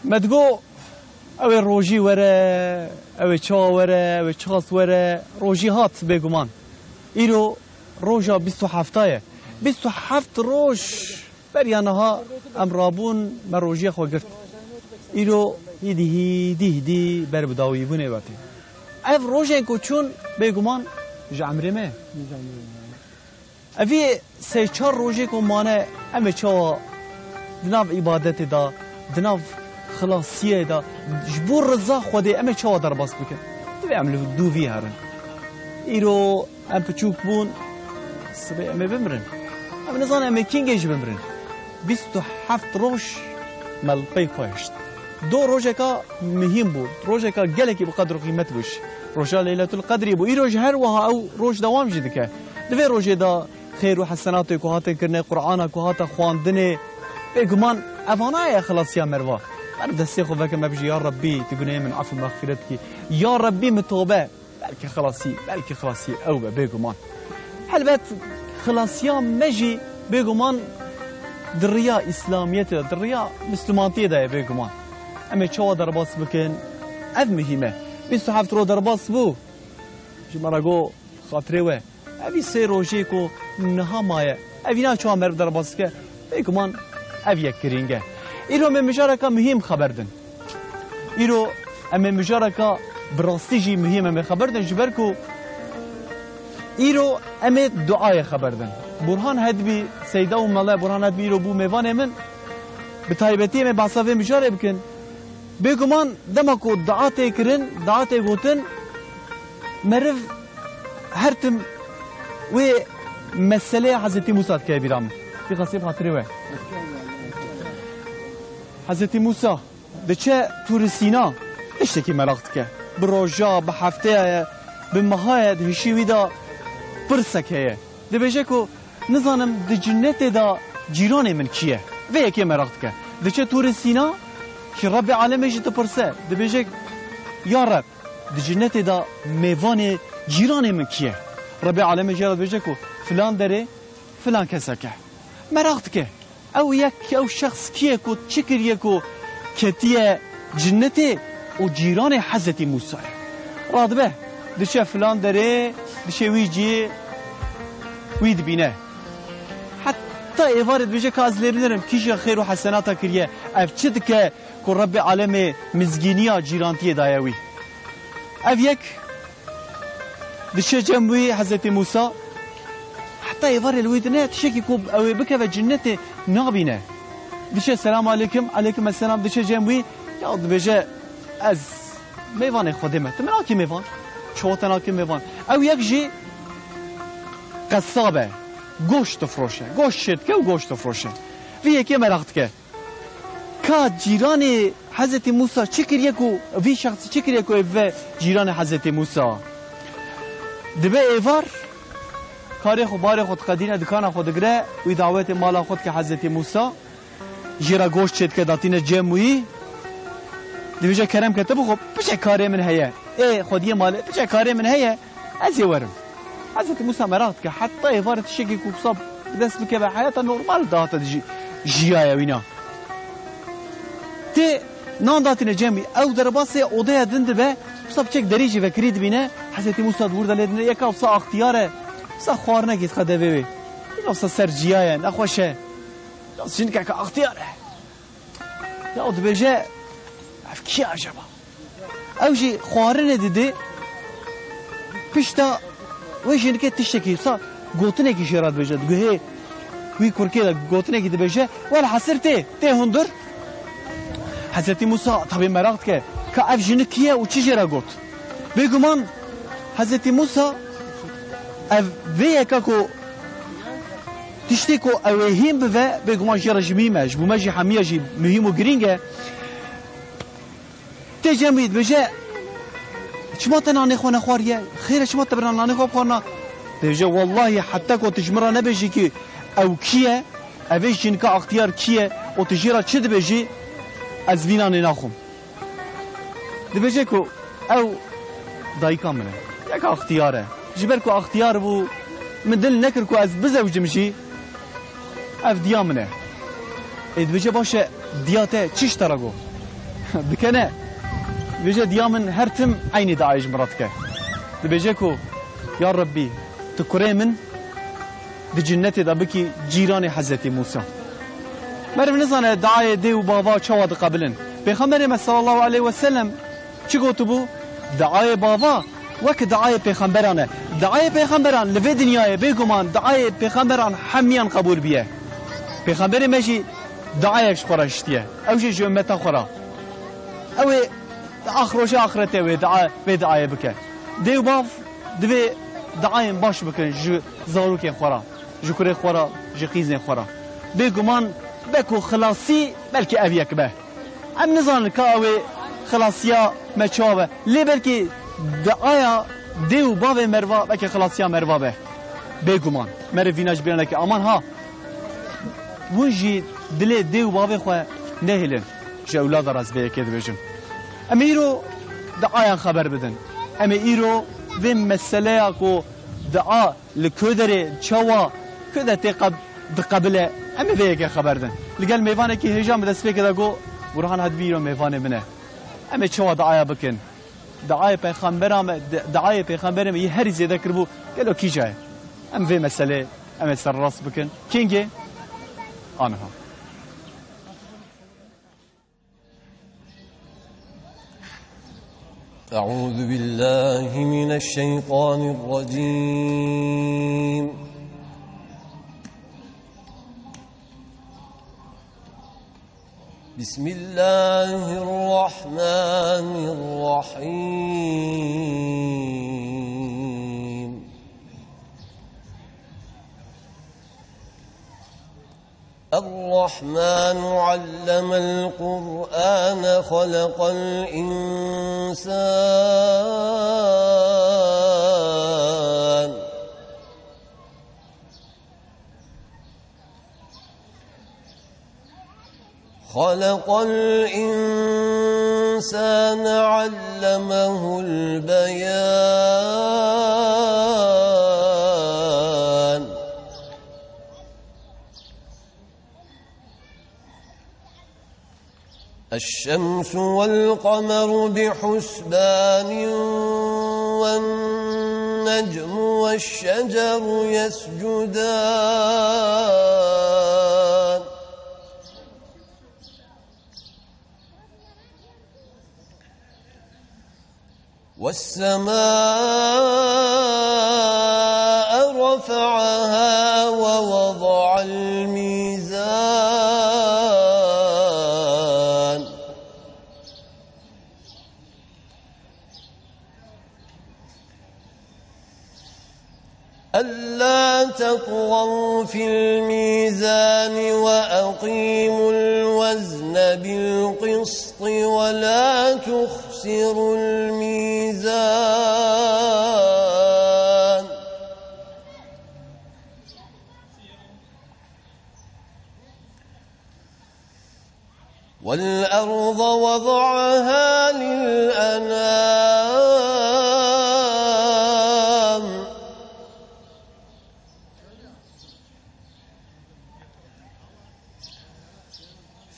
مدگو او روژی وره او چا وره او چاس وره روژی هات بگمان ایرو روژا 27 27 روژ بریانها امرابون ما روژی خو گرت ایرو هیدی بر بداوی بونه باتی اف روژه کو چون بگمان جامره مه اوی سه چهار روژه کو مانه ام چا دناف عبادت دا دناف خلاصیه دا جبور رضا خوده ام چا در باس بکن تو عملو دو وی هرن ایرو ام پچوک بون سبه ام بمرن ام نزان ام کینگش بمرن 27 روش ملقی خوشت دو روزه کا مهم بود روزه کا گلکی بقدر قیمت بوش روزا لیلة القدر بو ای روز هر وها او روز دوام جد که دوی روزه دا خیر و حسنات کو هات کرنه قرآن کو هات خواندنه بگمان اوانای خلاصیا مروا من دستی خو وکم بجی یا ربی تگونه من عفو مغفرت کی یا ربی متوبه بلکه خلاصی او بگمان حلبت خلاصیا مجی بگمان دریا اسلامیت دریا مسلمانتی ده بگمان اما چه در باس بکن اف مهمه 27 رو در باس بو جمعه گو خاطره و اوی سه روژه کو نها مایه اوی نا چه مر در باس که بگمان اف یک کرینگه ایرو من مجارکا مهم خبردن ایرو اما مجارکا براستیجی مهمه خبردن جبر کو ایرو اما دعای خبردن برهان هدبی سیدا و ملا برهان هدبی رو بو میوان من به تایبتی من بحثاوی مجاره بکن بگمان دما کو دعات کرن دعات گوتن مرف هرتم و مسئله حضرت موسی که بیرام في قصيب خاطري وين حضرت موسى دچه تور سینا اشتكي ملاقتك بروجا بحفته بمهايد هشي ويدا برسك هي دبيجكو نظانم دجنت دا جيران من كيه ويكي ملاقتك دچه تور سینا که رب عالمه جت پرسه دبيجك يا رب دجنت دا ميوان جيران من كيه رب عالمه جرى دبيجكو فلان دره فلان كسكه مراقتك او شخص كيه كو تشكر يكو كتيه جنته و جيران حضرت موسى رادبه دشه فلان دره دشه ويجي ويد بينه حتى ايفارد بيجي كازلرنرم كيش خير وحسناتا كريه اف تشدك كو رب عالمي مزگينيا جيرانتي دايوي اف يك دشه جنبي حضرت موسى حتى يظهر الويدنات شكي كوب او بكفه جنته نابينه دشه السلام عليكم عليكم السلام دشه جنبي يا بيجي از ميوان خدمه تمناكي ميوان چوتناكي ميوان او يكجي قصابه گوشت فروشه گوشت که گوشت فروشه وی یکی مراقتکه که جیران حضرت موسی چی کریه کو وی شخص چی کریه کو و جیران حضرت موسی دبه ایوار کاری خو بار خود قدینه دکان خود گره وی دعوت مالا خود که حضرت موسی جیرا گوشت چید که داتین جمعی دیویجا کرم کتبو خب بچه کاری من هیه ای خودی ماله بچه کاری من هیه از یورم حضرت موسی مراقت که حتی ایوار تشکی کو بصاب دست بکه به حیات نورمال داتا جیایه وینا تی نان داتین جمعی او در باسی اوده دنده به بصاب چک دریجی و کرید بینه حضرت موسی دور دلیدنه یکا بصا اختیاره بصا خوار نگید خده ببی یکا بصا سر جیایه نخوشه جنکه که اختیاره یا او دبیجه اف کی عجبا او جی خوارنه دیده پشتا ویش اینکه تشتکی صا گوتنه کی شراد بجد گوه وی کرکی دا گوتنه کی دبیجه ولی حسر ته هندر حضرت موسی طبی مراقت که اف جنکیه و چی جرا گوت بگمان حضرت موسی اف وی اکاکو تشتکو اوهیم به بگمان جرا جمیمه جبومه جی حمیه جی مهم و گرینگه تجمید بجه چما تنانه خونه خواریه خیره چما تبرانانه خواب خورنا بجه والله حتی که تجمرا نبجی که او کیه اوش جنکا اختیار کیه و تجیرا چه دبجی از وینانه ناخوم دبجه که او دایکا منه یک اختیاره جبر که اختیار بو من دل نکر که از بزوجم جی اف دیا منه دبجه باشه دیاته چیش ترگو دكنا بيجي ديامن هرتم عيني داعش مراتك بيجيكو يا ربي تكري من بجنتي دا بكي جيران حضرت موسى مرف نزانه دعاية دي و بابا چواد قبلن پیغمبر صلى الله عليه وسلم چی گوتبو دعاية بابا وك دعاية پیغمبرانه دعاية پیغمبران لفي دنیای بگمان دعاية پیغمبران همیان قبول بیه پیغمبر مجی دعاية خورشتیه اوجه جو امتا خورا اوه آخروش آخرته و دعاية بکه دي و باف دوی دعاية باش بکن جو زاروک خورا جو کره خورا جو خیزن خورا بگمان بكو خلاصي بلكي أبيك به أم نظام كاوي خلاصيا مشابه ليه بلكي دعايا ديو بابي مروا بلكي خلاصيا مروا به بيقومان مرفيناش بيان لك أمان ها ونجي دلي ديو بابي خوا نهلن جا أولاد راز بيه كده بيجم أم إيرو دعايا خبر بدن أم إيرو في مسألة كو دعاء لكودري تشوا كده دقبله اما بيك خبردن لقال ميفانه كي هجام دست بك دغو برهان هاد بيرو ميفانه منه اما چوا دعايه بكن دعايه پیغمبرام دعايه پیغمبرام هر زياده كربو قالو كي جاي ام في مساله ام سر راس بكن كينجي انها أعوذ بالله من الشيطان الرجيم بسم الله الرحمن الرحيم الرحمن علم القرآن خلق الإنسان خلق الإنسان علمه البيان الشمس والقمر بحسبان والنجم والشجر يسجدان والسماء رفعها ووضع الميزان ألا تطغوا في الميزان وأقيموا الوزن بالقسط ولا تخسروا الميزان والأرض وضعها للأنام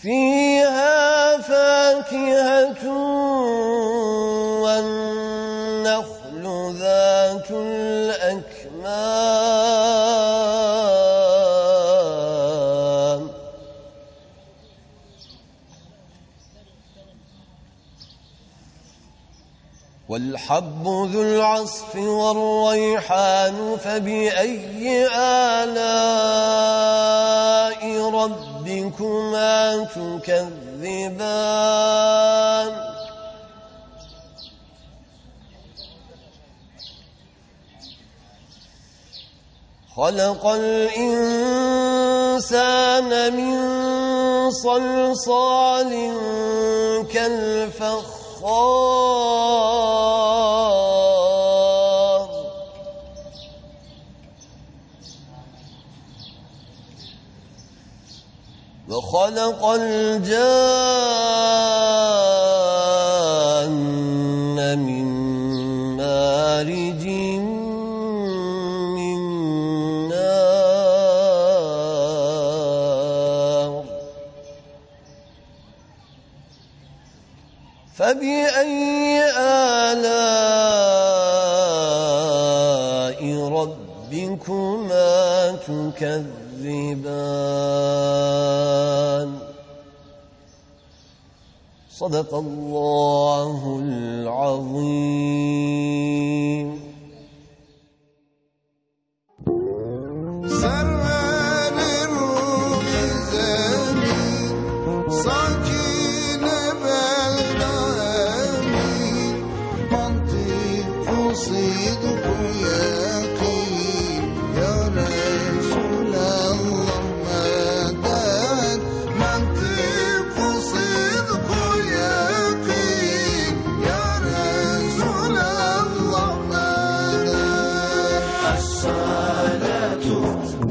فيها فاكهة والنخل ذات الأكمام والحب ذو العصف والريحان فبأي آلاء ربكما تكذبان خلق الإنسان من صلصال كالفخار وخلق الجان من مارج من نار فبأي آلاء ربكما تكذبان صدق الله العظيم.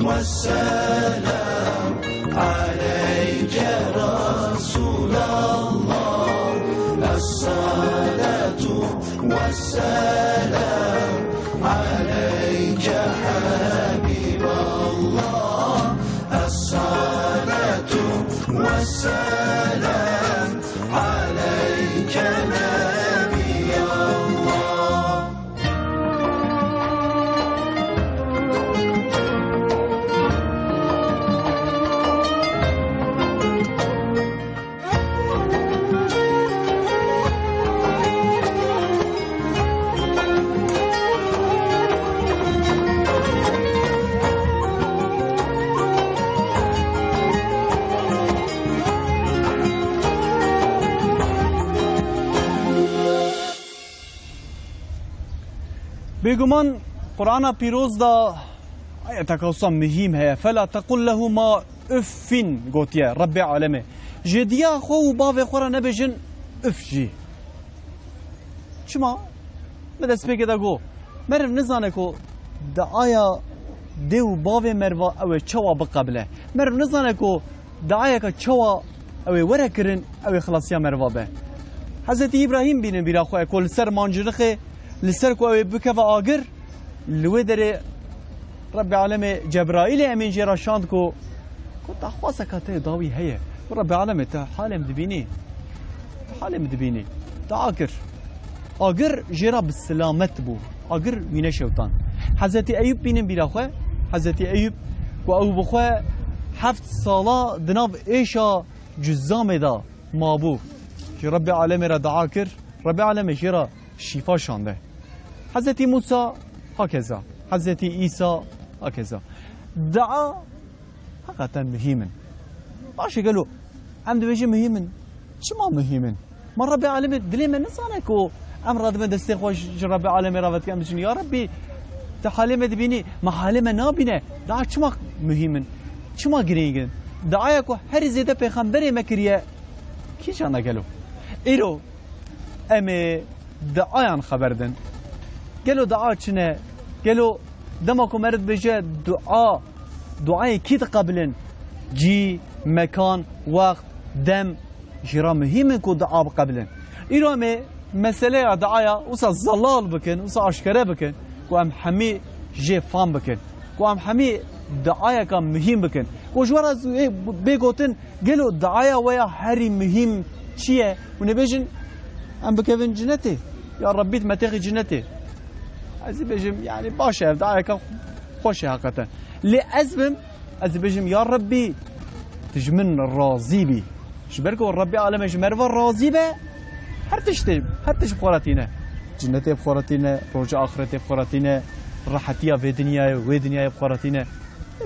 والسلام عليك رسول الله الصلاة والسلام عليك حبيب الله الصلاة والسلام عليك نبي الله. بيقومان قرآن بيروز دا آياتك وصا مهم هي فلا تقل له ما أفين قوتيا رب عالمي جديا خو باوي خورا نبجن أفجي شما بدأ سبيك دا قو مرف نزانكو دا آيا ديو باوي مروا أو چوا بقبله مرف نزانكو دا آيا كا چوا أو ورا كرن أو خلاصيا مروا به حضرت إبراهيم بين بيرا خو كل سر مانجرخه لسر کو بکف آگر لوی در رب العالمین جبرائیل امین جرا شاند کو تخواست کته داوی هیه رب العالمین تا حالم دبینی تا آگر جرا بالسلامت بو آگر وینه شوتان حضرت ایوب بینن بیرا خو حضرت ایوب و او بخو 7 ساله دناب ایشا جزام دا مابو که رب العالمین را دعا کر رب العالمین جرا شفا شانده حضرت موسى هكذا حضرت عيسى هكذا دعا حقا مهيما باش قالوا عم بيجي مهيما شو ما مهيما ما رب العالمين دلي من نسانكو امر رد من دستي خوش رب العالمين رافت كم يا ربي تحالم دبيني ما حالم نابينه دعا شو ما مهيما شو ما جريجن دعايكو هر زياده پیغمبر مكريه كي جانا قالوا ايرو امي دعايان خبردن قالوا دعاء شنو قالوا دمكم مرد بجا دعاء كي تقبلن جي مكان وقت دم جرا مهم كو دعاء قبلن إيرامي مسألة دعاء وصا زلال بكن وصا أشكره بكن وام حمي جي فام بكن وام حمي دعاء كان مهم بكن وجوارا بيقولن قالوا دعاء ويا هري مهم شيء ونبيجن ام بكفن جنتي يا ربي تمتغي جنتي از بجم يعني باشه دعاء خوش حقيقه لازم از بجم يا ربي تجمن راضي بي شبركو ربي عالم جمر راضي به هرتش بخورتينه جنتي بخورتينه رجع اخرتي بخورتينه راحتيا في دنيا بخورتينه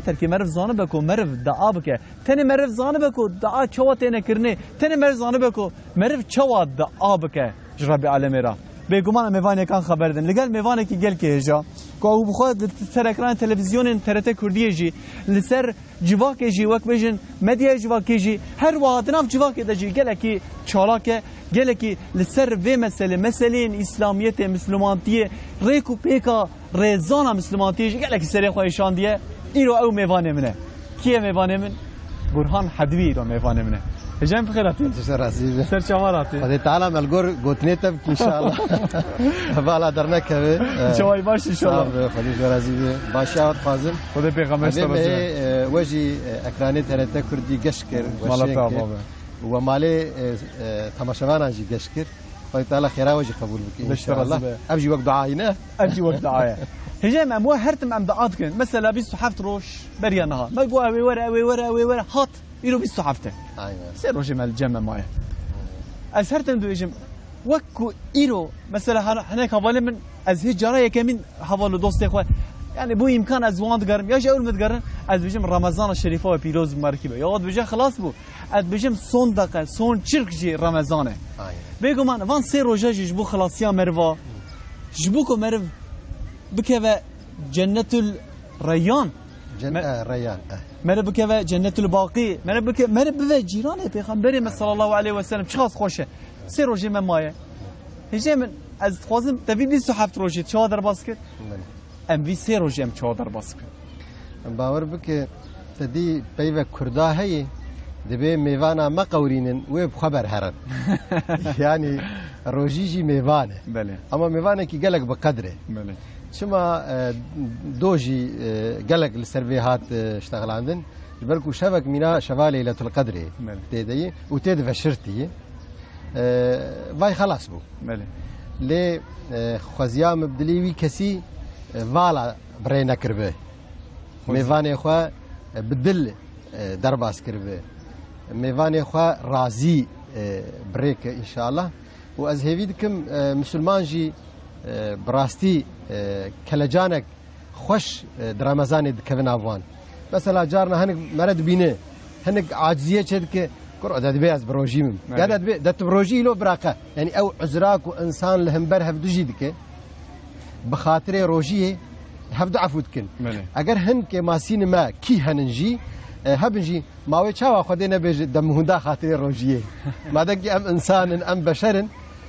تركي مرف زانبكو مرف دعاء بك تاني مرف زانبكو دعاء چوا تينه كرني تاني مرف زانبكو مرف چوا دعاء بك ربي عالم را بگمان میوانه کان خبر دن لگل میوانه کی گل که جا کو او بخواد سر اکران تلویزیون ترت کردی جی لسر جواک جی وک بجن مدیا جواک جی هر واحد نام جواک دجی گل کی چالاک گل کی لسر و مسئلین اسلامیت مسلمانتی ریکو پیکا رزانا مسلمانتی گل کی سر خویشان دیه ایرو او میوانه منه کیه میوانه من برهان حدوی رو میوانه منه جایم بخیراتی سر عزیزه سر چماراتی خدای تعالی ملګر گوتنی ته ان شاء الله بالا درنه کوي جوای باش ان شاء الله خدای سر عزیزه باشات فاضل خدای پیغمبر صلی الله علیه و وجی اکرانی ترته کردی گشکر مالتا بابا و مالی تماشاوان جی گشکر خدای تعالی خیره وجه قبول بکی ان شاء الله بشترى ابجي وقت دعاینا أجي وقت دعاية هجام أموا هرتم أم دعات كن مثلا بيستو حفت روش بريا نهار ما يقوا أوي ورا هات يرو بيستو حفته aynen سير روش مال الجمع معي از هرتم دو يجم وكو إيرو مثلا هناك حوالي من از هجرة كمين حوالي دوستي إخوة يعني بو إمكان از وان تقرن يا جاول متقرن از بيجم رمضان الشريفة وبيروز مركبة يا ود بيجا خلاص بو از بيجم صون دقة صون شرك جي رمضانه aynen بيجو من وان سير روجا جبو خلاصيا مروا جبوكو مرف بكذا جنة الريان ريان مرة بكذا جنة الباقي مرة بكذا جيرانه بيغمبري صلى الله عليه وسلم شخص خوشه سير روجي من مايه هجي من از خوازم تبي بيستو حفت روجي چادر باس کرد ام وی سير روجي ام چادر باس کرد باور بك تدي بيوه كردا هي دبي ميوانا ما قورينن ويب خبر هرن يعني روجيجي ميوانه بله اما ميوانه كي قالك بقدره بله شما دوجي قالك السيرفيهات اشتغل عندن بالكو شبك منا شفا ليلة القدر تيدي وتيد فشرتي باي خلاص بو بله لي خوزيا مبدليوي كسي فالا برينا كربه ميوانه خو بدل درباس كربه ميوانه خو رازي بريك ان شاء الله واز هيفيدكم مسلمان جي براستي كلجانك خوش درامزان دكفن افوان مثلا جارنا هنك مرد بينه هنك عاجزيه كدك قرأ داد بياز بروجيم قاعد دات بروجي لو براقه يعني او عذراك وانسان لهمبر هفدو جيدك بخاطر روجيه هفدو عفودكن اگر هنك ماسين ما كي هننجي هبنجي ماوي تشاوا خدينا بيج دم هندا خاطر روجيه ما دك ام انسان ام بشر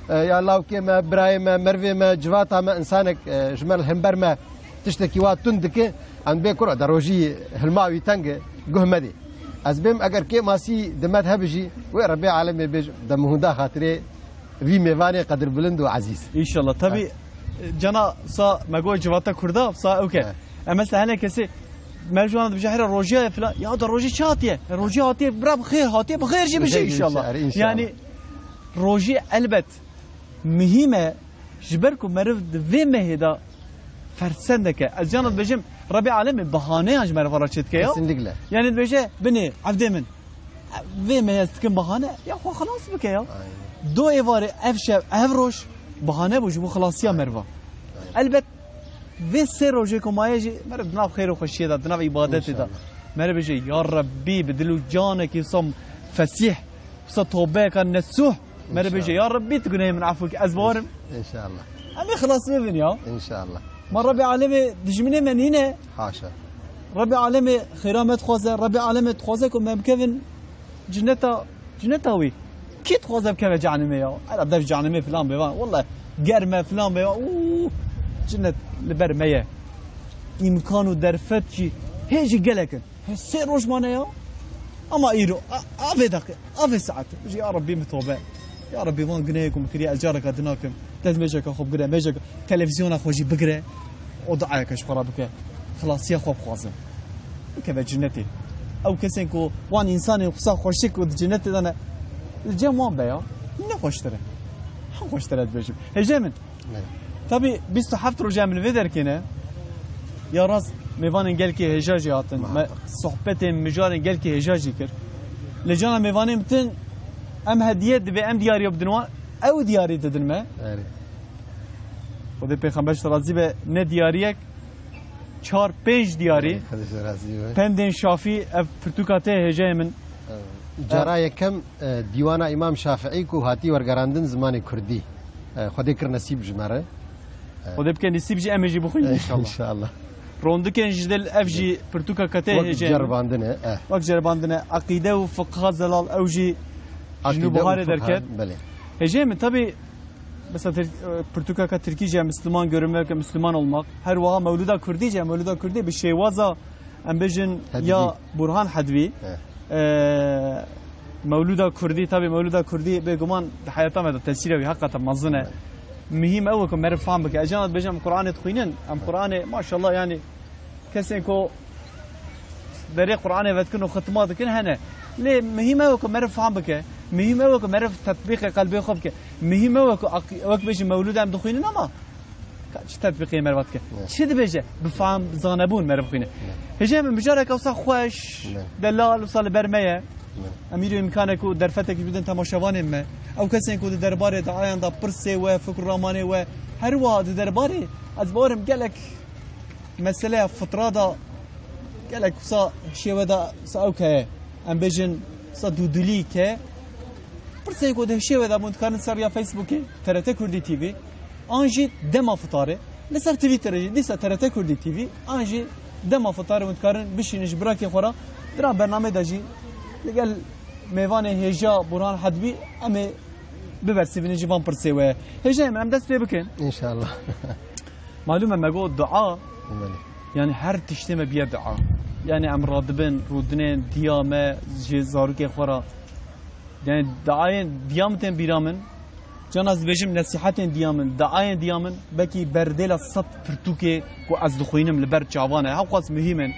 يا الله كما برايم مرفي ما جواتا ما انسانك جمال همبر ما تشتكي وات تندك عن بكره دروجي هلماوي تنگ قهمدي ازبم اگر كي ماسي دمت هبجي وربي عالمي بيج دم هندا خاطر في ميواني قدر بلند وعزيز ان شاء الله تبي جنا صا ماغو جواتا كردا صا اوكي مثلا هنا كسي مرجوانا بجحر روجيه فلان يا ده روجي شاتيه روجي هاتيه برا بخير هاتيه بخير جي بشي ان شاء الله يعني روجي البت مهمه جبركم مرد في مهدا فرسندك الجانب بجم ربي عالم بهانه اجمر فراشت كيا يعني بيجي بني عبد من في ما يستكن بهانه يا اخو خلاص بك يا دو ايفار افشا افروش بهانه بوجو خلاص يا مروا البت في سيروجي كما يجي مرد ناف خير وخشيه ده ناف عبادته ده مرد بيجي يا ربي بدلو جانك يصم فسيح توبه كان نسوح مرد بيجي يا ربي تكون من عفوك ازبارم ان شاء الله امي خلاص ببن يا ان شاء الله ما ربي عالمي دجمني من هنا حاشا ربي عالمي خيرامت خوزه ربي عالمي تخوزه كم كيفن جنتاوي كي تخوزه بكيف جعنمي يا انا بدي جعنمي فلان بيوان والله قرمه فلان بيوان جنت لبرميه امكانو درفتشي هيجي قالك سير روج مانا يا اما ايرو افي دقيقه افي ساعه يا ربي متوبه يا ربي وان قنيكم كريا اجارك ادناكم تاز ميجاك اخو بقرا ميجاك تلفزيون اخوجي بقرا ودعاك اشفرا بك خلاص يا خو خوازم كذا جنتي او كسنكو وان انسان خصا خوشك ود جنتي انا الجام وان بيا نخوشتره خوشتره بيجم هجمن تبي بيستو حفترو جام الفيدر كنا يا راس ميوان قالكي هجاجي هاتن صحبتي مجار قالكي هجاجي كر لجانا ميوان متن ام هديه دبي ام دياري بدنوا او دياري تدنما خود پیغمبر رازی به نه دیاریک 4-5 دیاری پندن شافی پرتوکاته هجای من جرای کم دیوانا امام شافعی کو هاتی ورگراندن زمان کردی خودی کر نصیب جمره خود بکن نصیب جی امجی بخوی ان شاء الله روندکن جدل افجی پرتوکاته هجای جرباندنه وقت جرباندنه عقیده و فقه زلال اوجی جنوبهار درکت بله هجای من tabi mesela Portugal'da Türkiye Müslüman görünmek, Müslüman olmak. Her vaha Mevluda Kürdice, Mevluda Kürdi bir şey vaza embejin ya Burhan Hadvi. Mevluda Kürdi tabi Mevluda Kürdi be guman hayatımda tesiri ve hakikaten mazne. Mühim ev ki merif faham bak. Ajanat bejam Kur'an'ı tkinin. Am Kur'an'ı maşallah yani kesin ko deri Kur'an'ı vetkinu khatmat kin hene. Le mühim ev ki merif faham bak. مهمه وك مرف تطبيق قلبي خوب که مهمه وك بيجي مولود ام دخوين نما چه تطبیقی مربوط که چه دبیجه بفهم زانبون مربوط کنه هجی من بجاره که وصل خوش دلال وصل برمیه امیر امکانه کو درفته که بدن تماشاوان ما او کسی کو درباره دعایان دا پرسه و فکر رامانه و هر واد درباره از بارم گلک مسئله فطرادا گلک وصل شیوه دا ساوکه ام بيجن صدودلي که پرسه کو ده شیوه دا متکارن سر یا فیسبوکی TRT کردی تیوی آنجی دما فطاره لسر تویتر دیسا TRT کردی تیوی آنجی دما فطاره متکارن بشینش براکی خورا درا برنامه داجی لقال میوان هجا برهان حدبی اما ببرسی بینی جوان پرسه و هجا من دست پی بکن ان شاء الله معلومه مگو دعا يعني هر تشتمه بيد دعاء يعني ام رادبن رودنين ديامه زاروك خورا يعني دعاين ديامتن بيرامن جناز بيجم نصيحتين ديامن دعاين ديامن بكي برديلا صد برتوكي كو از دخوينم لبر جوانه ها قاس مهمن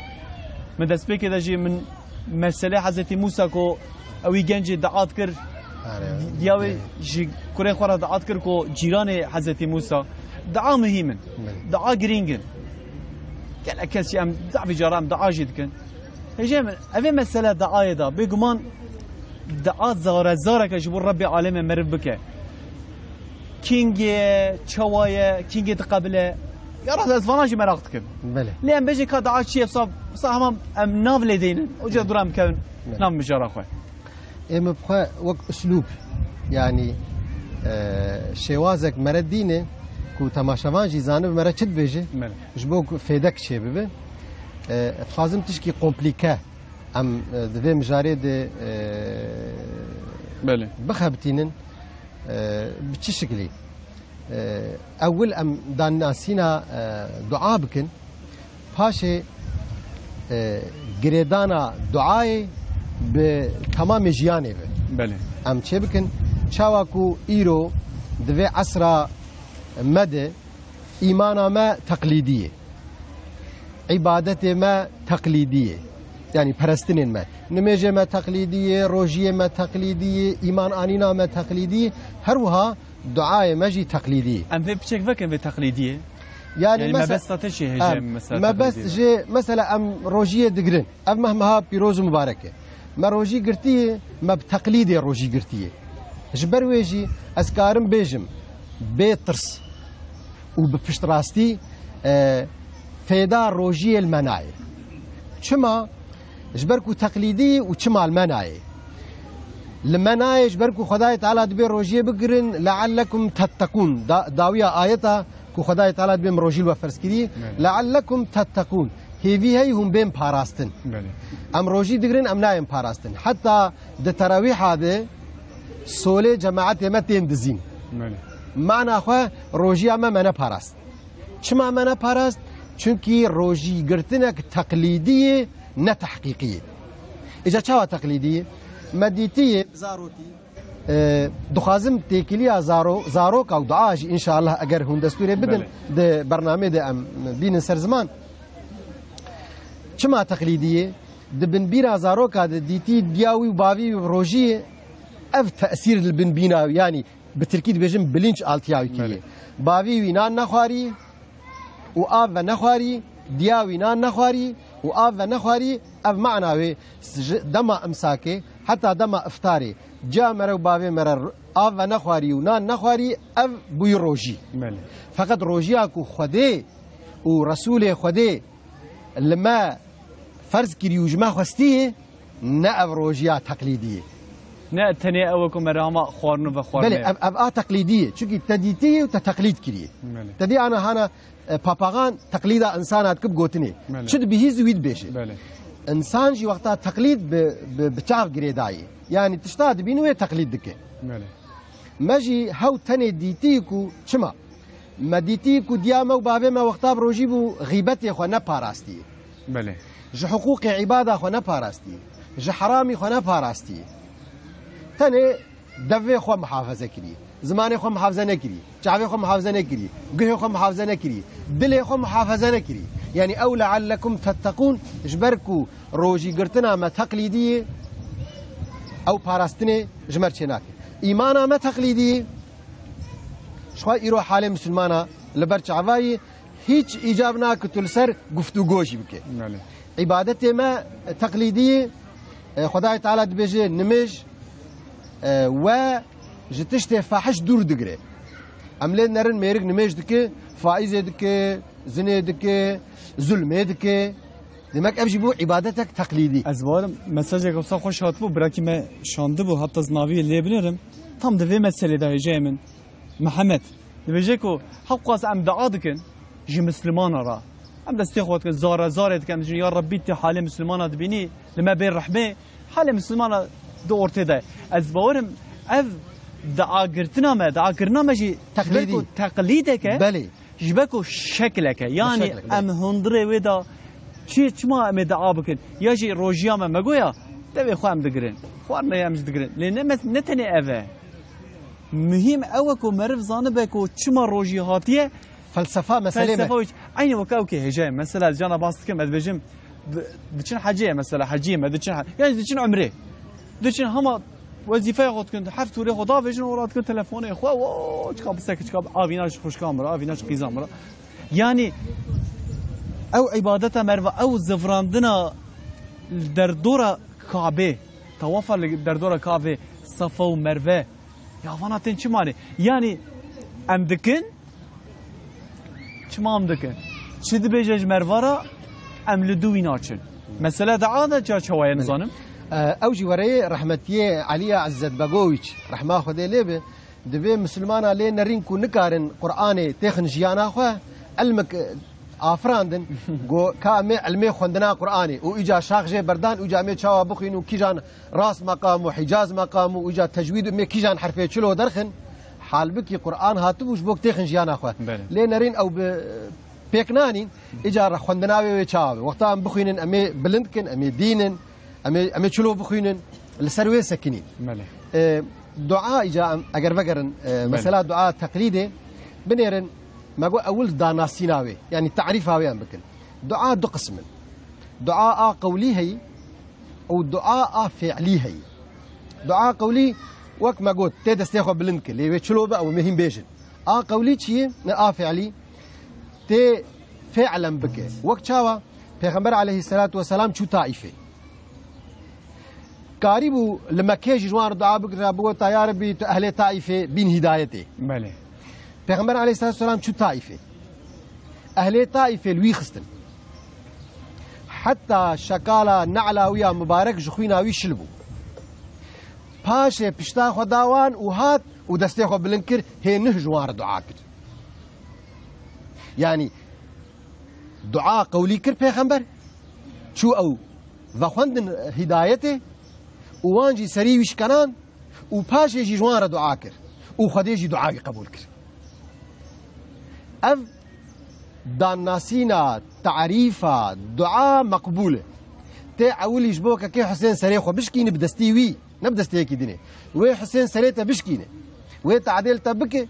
من دست بك دجي من مساله حضرت موسى كو اوي گنج دعات كر دياوي جي كوري خورا دعات كر كو جيران حضرت موسى دعاء مهمن دعاء جرينجن قال أكاسي أم ضعف جرام دعاء جدكن هجى من أبي مسألة دعاء دا بيجمان دعاء زارك جبور ربي عالم مرب بك كينج شواية كينج تقبله يا راس أزفاناجي مراقتكم بله لأن بيجي كدعاء شيء صاب هم أم ناف لدينا وجد درام كون نام بجرا خوي إما بخا وقت أسلوب يعني شوازك مردينه کو تماشاوان جی زانه مرا چت بیجه جبو فیدک چه ببه خازم تشکی کمپلیکه ام دوی مجاری ده بله بخبتینن بچه شکلی اول ام دان ناسینا دعا بکن پاشه گریدانا دعای به تمام جیانه به بله ام چه بکن چاواکو ایرو دوی عصرا مدى إيمانا ما تقليدية عبادة ما تقليدية يعني پرستنين ما نميجة ما تقليدية روجية ما تقليدية إيمان آنينا ما تقليدية هروها دعاء ماجي تقليدية أم في بشك فكر في تقليدية يعني ما بس تتشي هجم مثلا ما بس جي مثلا أم روجية دقرن أم مهما بيروز مباركة ما روجي قرتية ما بتقليدية روجي قرتية جبرويجي أسكارم بيجم بيترس وبفشت راستي فيدا روجي المناعي شما جبركو تقليدي وشما المناعي المناعي جبركو خداي تعالى دبي روجي بقرن لعلكم تتقون داوية آياتها كو خداي تعالى دبي روجي الوفرسكري لعلكم تتقون هي هم بين باراستن ام روجي دقرن ام نايم باراستن حتى ده تراويح هذا سولي جماعات يمتين دزين معنى أخوة روجي أما منا باراست شما منا باراست چونكي روجي قرتنك تقليدية نتحقيقية إذا شاوة تقليدية مديتية زاروتي دخازم تيكيليا زاروك أو دعاج إن شاء الله أجر هون دستوري بدن ده برنامج ده أم بين سر زمان شما تقليدية ده بن بيرا زاروك هذا ديتي دياوي وباوي وروجي أف تأثير البن بينا يعني بتركيد بيجم بلينش آلتياوي كيه باوي وينان نخواري وآب ونخواري دياوي نان نخواري وآب ونخواري أف معناوي دما أمساكي حتى دما إفطاري جا مرو باوي مرر آب ونخواري ونان نخواري أف بوي روجي فقط روجياكو خده ورسول خده لما فرض كريو جما خستيه نأف روجيا تقليدية نه تنی اوکم مرامه خوارنو و خوارنه. بله اب تقلیدیه چونکی تدیتی و تقلید کریه. تدی آن هانا پاپاغان تقلیدا انسانات کب گوتنی. شد بهی زوید بشه. انسان جی وقتا تقلید بچاق گریدایی. یعنی تشتاد بینوی تقلید دکه. ماجی هاو تنی دیتی کو چما. ما دیتی کو دیامه و بابه ما وقتا بروجی بو غیبتی خو نپاراستی. بله. ج حقوق عباده خو نپاراستی. ج حرامی خو نپاراستی. تنه دوی خو محافظه کری زمان خو محافظه نکری چاوی خو محافظه نکری گه خو محافظه نکری دل خو محافظه نکری یعنی او لعلکم تتقون جبرکو روجی گرتنا ما تقلیدیه او پاراستنه جمر چناک ایمانا ما تقلیدی شخوا ایرو حال مسلمانا لبر چعوایی هیچ ایجاب ناکتو لسر گفتگوشی بکه عبادت ما تقلیدی خدای تعالی دبیجه نمج و جتشت فاحش دور دگره عملت نرن ميرك نماش دكي فائزة دكي زني دكي ظلمة دكي demek evji bu ibadetek taklidi. Ez varım mesajı olsa hoş hatbu bırakı me şandı bu hatta znavi leyebilirim. Tam da ve meselede hecemin Muhammed. Diyecek o hakkas em daadıkın ji Müslüman ara. Em desteği xwat zar etken ya Rabbi ti hale Müslümana dibini lema bir rahme hale Müslümana da ortada. Ez varım ev دعاء جي تقليدي تقليدك بلي جبكو شكلك يعني ام هندري ودا شي ما ام دعاء بكن يجي روجيا ما مغويا تبي خو ام دغرين خوارنا يامز دغرين لان نتني اف مهم اوكو مرف زانبكو چما روجي هاتيه فلسفه مساله فلسفه عين وكاوكي هجاي مثلا جانا باستكم ادبجم دچن حجيه مثلا حجيه ما دچن يعني دچن عمره دچن هما وظیفه خود کن هفت توری خدا وجن اوراد کن تلفن خو و چقاب سک چقاب آویناش خوش کامرا آویناش قیزامرا یعنی او عبادت مرو او زفراندنا در دور کعبه طواف در دور کعبه صفا و مروه یا فاناتن چی معنی یعنی ام دکن چما ام دکن چی دی بجج مروارا ام لدوی ناچن مثلا دعا دا چا چوای نزانم اوجي وري رحمتيه علي عزت باغويتش رحمه خدي ليبه دبي مسلمان علي نرين كو نكارن قراني تخن جيانا خو علمك افراندن جو كامي علمي خوندنا قراني و اجا شاخجه بردان اجا مي چاوا بخينو كيجان راس مقام وحجاز مقام و اجا تجويد مي كيجان حرفي چلو درخن حال بكي قران هاتبوش بوك تخن جيانا خو لي نرين او بيكناني اجا خوندنا وي چاوا وقتا بخينن امي بلندكن امي دينن أمي شلو بخوينن السروي سكنين. دعاء إجا أجر بقرن مثلا دعاء تقليدي بنيرن ما جو أول داناسيناوي يعني تعريف هاوي أم بكن دعاء دو قسم دعاء قولي هي أو دعاء فعلي هي دعاء قولي وك ما قلت تدستيخو بلنك اللي شلو بقى ومهم بيجن قولي شيء فعلي تي فعلا بك وقت شاوا پیغمبر عليه الصلاة والسلام شو طائفة قاربو لما كيجي جوان دعاء بكرة بقول يا ربي أهل طائفة بين هدايته. بله. پیغمبر عليه الصلاة والسلام شو طائفة؟ أهل طائفة لوي خستن. حتى شكالا نعلا ويا مبارك جخوينا وي شلبو. باشا بشتا خداوان وهات ودستي خو بلنكر هي نه جوان دعاء كر. يعني دعاء قولي كر پیغمبر شو أو وخوندن هدايته وانجي سري وش كنان وباش يجي جوان دعاء كر وخديجي دعاء قبول كر اف داناسينا تعريفا دعاء مقبوله تي اول يجبوك كي حسين سري خو بشكيني بدستي وي نبدستي هيك دني وي حسين سريته بشكيني وي تعديل تبكي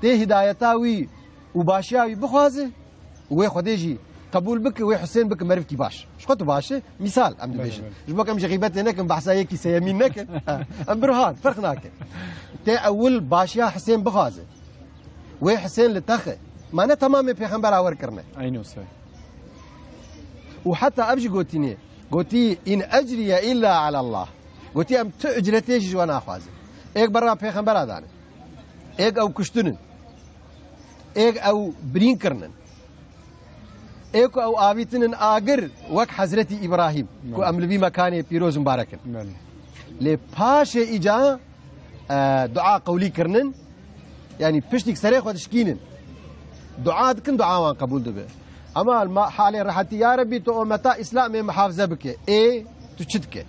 تي هدايتاوي وباشاوي بخوازه وي خديجي قبول بك وي حسين بك مرفكي باش شقط باش مثال ام دبيش جبوك ام غيبت هناك بحثايه كي سيمين نك ام برهان فرقناك تي اول باشيا حسين بخازه وي حسين لتخ ما انا تمام پیغمبر اور کرنا عينو سي وحتى ابجي قلتي ان اجري الا على الله قلتي ام تاجرتيش وانا خوازه ايك برا پیغمبر ادان ايك او كشتن ايك او برين کرنن ايكو او آويتن آگر وك حضرتي إبراهيم كو أملبي مكاني بيروز مباركن لي باش إجا دعاء قولي كرنن يعني بشتك سريخ وتشكينن دعاء دكن دعاء وان قبول دبه أما حالي راحتي يا ربي تو متى إسلام محافظة بك إيه تشتك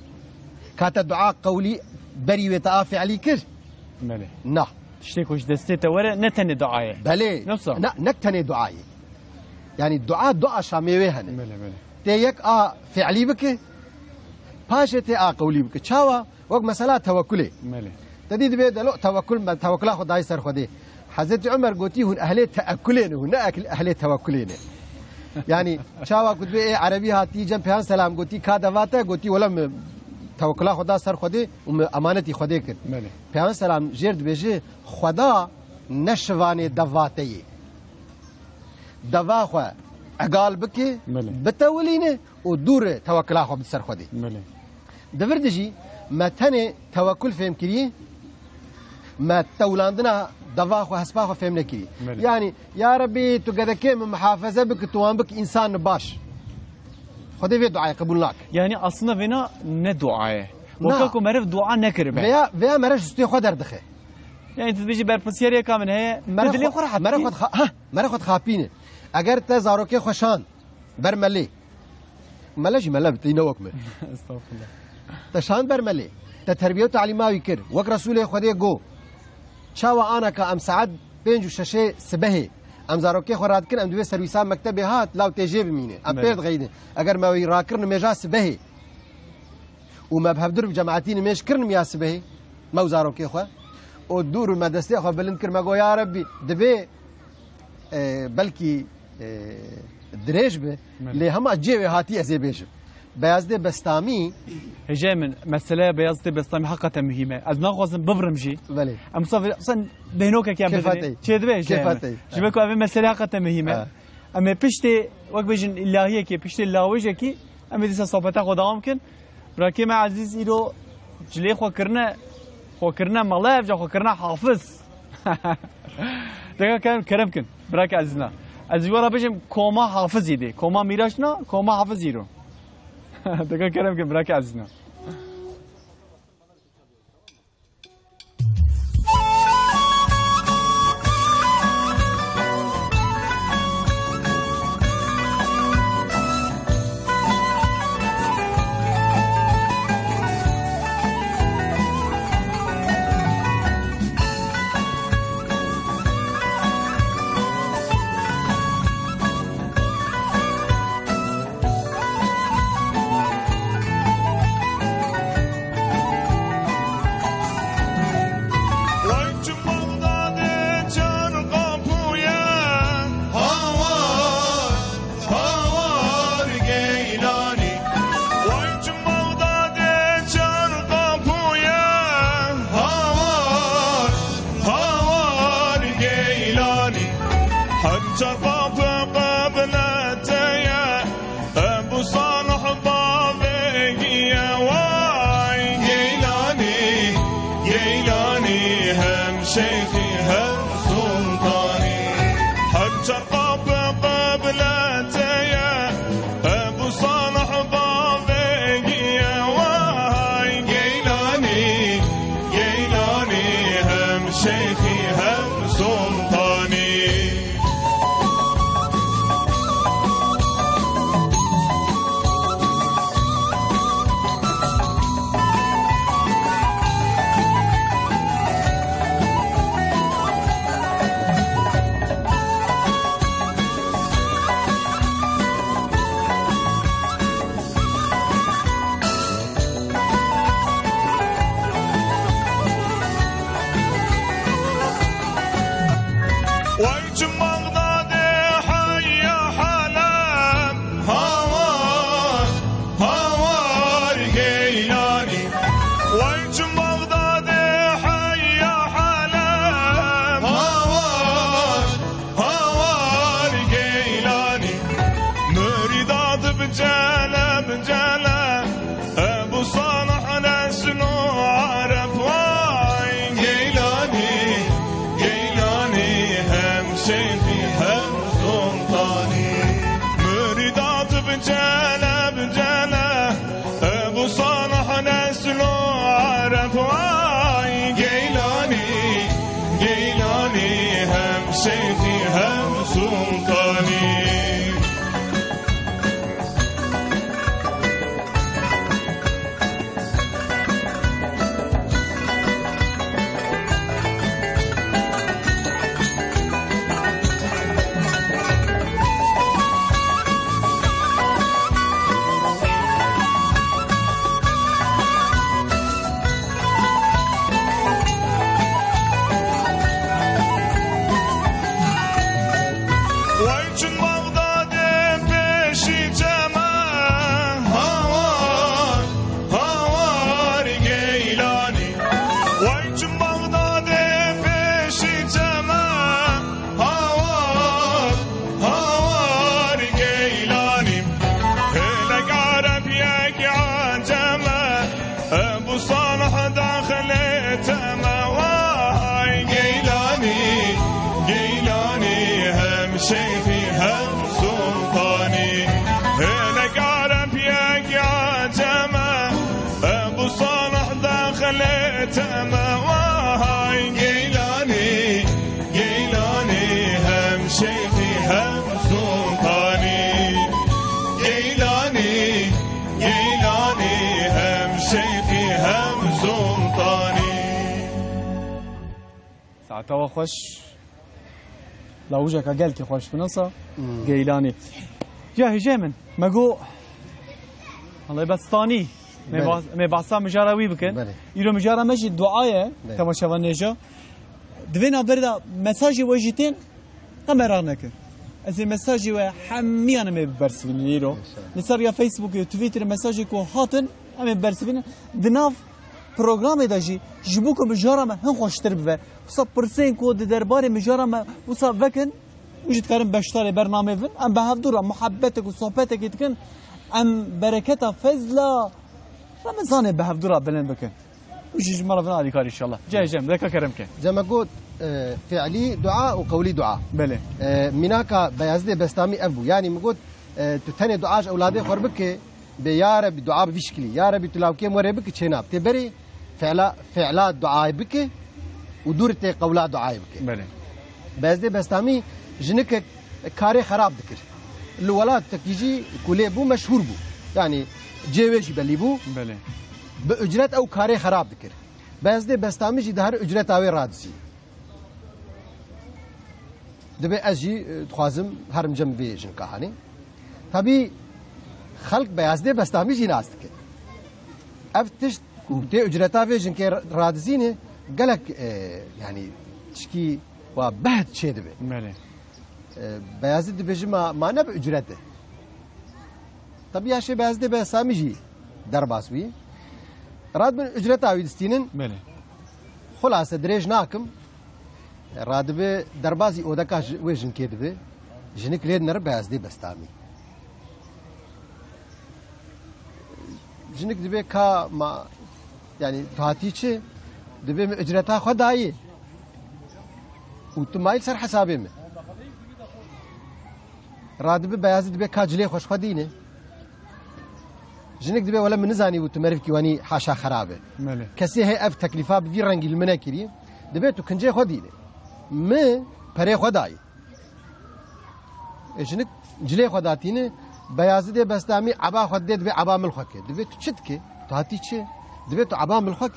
كاتا دعاء قولي بري وتعافي علي كر نا تشتك وش دستيته ورا نتني دعاء بلي نكتني دعاء يعني الدعاء دعاء شاميوي هن تيك فعلي بك باشا تي قولي بك شاوا وقت مسألة توكلي تديد بيد لو توكل خداي سر خدي حضرت عمر قلتي هن أهل تأكلين هن أهل توكلين يعني شاوا قلت بي عربي هاتي جنب هان سلام قلتي كادواتا قلتي ولم توکل خدا سر خودی و امانتی خودی کرد بله پیامبر سلام جرد بجه خدا نشوان دواتی دوا خو اقال بکی بله. بتولینه و دور توکل خو سر خودی بله دفردجي ما تاني توكل فهم كريه ما تولاندنا دواخ وهسباخ فهم نكري ملي. يعني يا ربي تقدر كم محافظة بك توان بك إنسان باش خدي في دعاء قبول لك يعني اصلا بنا نه دعاه نه. وكاكو مرف دعاء نكربه فيا مرش استي خدر دخه يعني تبيجي بربسياريا كامل هي تدلي خور حتى مرخد خابينه اگر تزاروكي خوشان برملي ملاجي ملا بتينوك من استغفر الله تشان برملي تتربيه وتعليماوي كر وك رسول خدي جو شاوا انا كام سعد بينج وششه سبهي ام زاروكي خورات كن ام دوي سرويسا مكتبي هات لاو تجيب مينه ام بيد غيده اگر ما راكرن ميجا سبهي وما بهبدر بجماعتين مش كرن ميا سبهي ما زاروكي خو ودور مدرسه خو بلند كر ما يا ربي دبي بلكي دريج به لي هم اجي هاتي ازي بيش بيازده بستامي هجاي من مسألة بيازتي بستامي حقا مهمة از ناخوزن ببرمجي بله ام صافي اصلا بينوك كي عم كيفاتي. چه دبي كيفاتي. جبكو ابي مسألة حقا مهمة اما بيشتي وقت بيجن اللهية كي بيشتي اللاوجة كي اما ديسا صوبتا خدا ممكن براكي ما عزيز ايرو جلي خو كرنا ملاف جا خو كرنا حافظ دقا كان كرمكن براكي عزيزنا از ورا بيجم كوما حافظ يدي كوما ميراشنا كوما حافظ يرو دقا كرمكن براكي عزيزنا شيخي هم سلطاني گیلانی هم شیخی هم سلطانی ساعتها خوش لاوجك قالتي خوش في نصا قيلاني جا هجامن مقو الله يبستاني ما بعصا مجاراوي بكن يلو مجارا مجي دعايه كما شافنيجا دفينا بردا مساجي وجيتين قمرا نكر از مساجي وحمي انا ما برسبين يلو نصار يا فيسبوك وتويتر مساجي كو هاتن انا برسبين دناف برنامج داجي جبوكو مجارا ما هم خوشتر بوه وصا پرسين كو درباري مجارا ما وصا وكن وجد كارم بشتاري برنامج فن ام بهفدورا محبتك وصحبتك يتكن ام بركتها فزلا رمضان بهفدورا بلن بكن وجي مرة فينا عليك ان شاء الله جاي جام ذاك كرمك زي ما قلت فعلي دعاء وقولي دعاء بله مناكا بيازدي بستامي ابو يعني ما قلت تثني دعاء اولادي خربك بيا رب دعاء بشكلي يا رب تلاوكي مربك تشيناب تبري فعلا دعاء بك ودورتي قولا دعاء بك بله بيازدي بستامي جنك كاري خراب دكر الولاد تكيجي كولي بو مشهور بو يعني جيويجي بلي بو بله بأجرت او كاري خراب دكر بيازدي بستامي جي دهر اجرت اوي رادسي دبي اجي تخوازم هرم جنب بي جنكا هاني طبي خلق بيازدي بستامي جي ناس دكر افتشت وتي اجرتا في جنكي رادزينه قالك يعني تشكي وبهت شي دبي بله بيازد بيجي ما نب اجرته طبي يا شي بيازدي بستامي جي درباسوي راد من اجرتا ويدستينن بله خلاصه دريج ناكم رادبه دربازي اودكا ويجن كيدبه جنك ليد نر بيازدي بستامي جنك دبي كا ما يعني فاتيچه دبي اجرتا خداي وتمايل سر حسابي من رادبه بيازد دبي كاجلي خوش خدينه جنك دبي ولا من زاني وتمرف كيواني حاشا خرابه بله كسي هي اف تكليفات بفي رنگ المناكري دبي تو كنجي خدينه ما بري خداي جنك جلي خداتينه بيازد بستامي عبا خدي دبي عبا ملخك دبي تشتكي تاتي تشي دبي تو عبا ملخك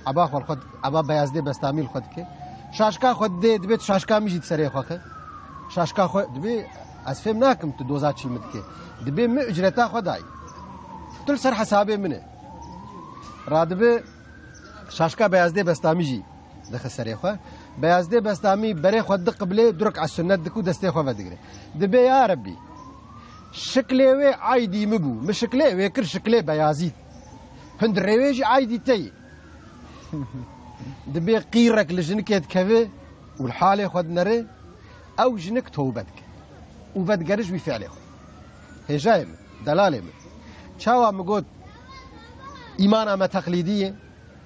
عبا خد عبا بيازد بستامي الخدك شاشكا خدي دبي شاشكا ميجي تسري خوك شاشكا خد دبي اسفم ناكم تدوزات شلمتك دبي ما اجرتا خداي تل سر حسابي منه رادبه شاشكا بيازدي بستامي جي دخل سري خو بيازدي بستامي بري خد قبله درك على السنه دكو دستي خو فدغري دبي يا ربي شكلي وي عايدي مبو مش شكلي وي كر شكلي بيازي هند ريويجي عايدي تي دبي قيرك لجنكيت كفي والحاله خد نري او جنك توبتك وفدغرج بفعله هي جايب دلاله شاوا مقود إيمان أما تقليدية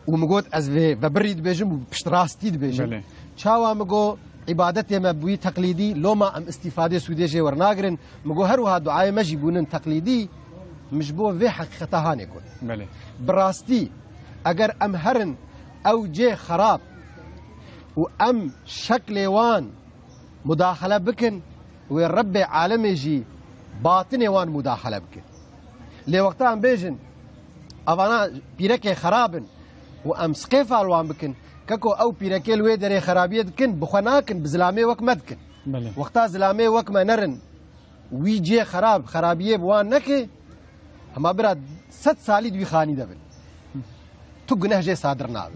ومقود أزفي ببريد بيجم وبشتراستي بيجم شاوا مقود عبادتي ما بوي تقليدي لو ما أم استفادة سوديجي ورناقرن مقود هروها دعاية ما جيبونن تقليدي مش بو في حقيقتها هاني يكون براستي أجر أم هرن أو جي خراب وأم شكل وان مداخلة بكن والرب عالمي جي باطني وان مداخلة بكن لي وقتها بيجن أفانا بيركي خرابن وأم سقيفة الوان بكن كاكو أو بيركي الويدري خرابية دكن بخناكن بزلامي وك مدكن وقتها زلامي وك ما نرن ويجي خرابية بوان نكي هما براد 6 سالي دوي خاني دبن تقنه جي صادرنا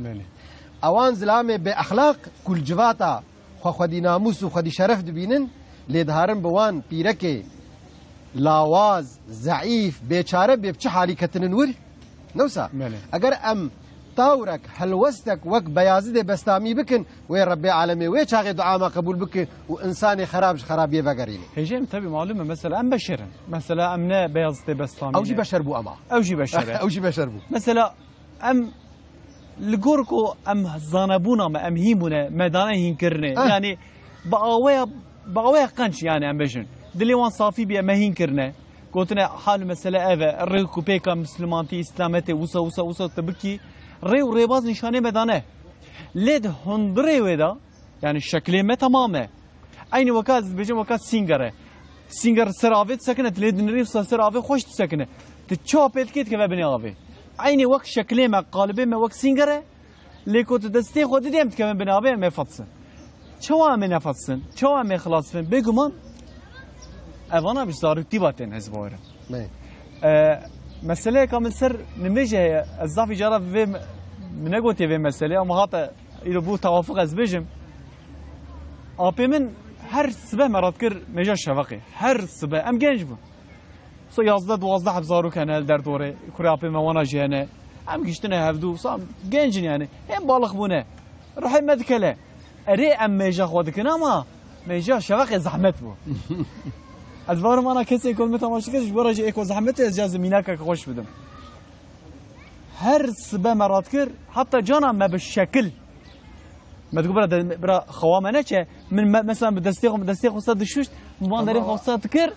أوان زلامي بأخلاق كل جواتا خدي ناموس وخدي شرف دبينن ليدهارن بوان بيركي لاواز ضعيف بيچاره بچ حالي كتنن ور نوسا اگر ام طورك حلوستك وك بيازد بستامي بكن وي ربي عالمي وي چاغي دعاء ما قبول بك وانساني خرابيه بغريني هيجم تبي معلومه مثلا ام بشر مثلا امنا بيازد بستامي او جي بشر بو اما او جي بشر او جي بشر بو مثلا ام لغوركو ام زانبونا ما ام هيمونه مدانه هينكرني يعني بقاويه قنش يعني ام بشن دلي وان صافي بيا مهين كرنا قلتنا حال مسألة أبا الريكو بيكا مسلمانتي إسلامتي وصا تبكي ري وريباز نشانه مدانه لید هندره ودا يعني شكله ما تمامه aynı وكاز بيجي وكاز سينجره سينجر سراويت سكنت لید نريف سراوي خوش سكنه تشوبت كيت كيف بني غافي عيني وقت شكلي ما قالبي ما وقت سينجره ليكو تدستي خود ديمت كمان بني غافي ما يفطسن شو من يفطسن شو من خلاص فين بيجمان أنا مش ضروري باتن هزبوره مسألة كامل سر نمجه الزافي جرا في من قلت في مسألة أما هذا يلبو توافق أزبجم أبي من هر سبه مرات كر مجا شفقي هر سبه أم جنج بو سو يازده 12 بزارو كان در دوره كوري أبي ما وانا جهنه أم گشتنه هفدو صام جنج يعني هم بالغ بونه راح مدكله أري أم مجا خود كنا ما مجا شفقي زحمت بو البارم أنا كسي كل متى ماشي كذا جبرا جي إيكو زحمتي إجازة ميناك كخوش بدم هر سبة مرات كر حتى جانا ما بالشكل ما تقول برا خوامنا شيء من مثلا بدستيق وصاد الشوش ما دارين وصاد كر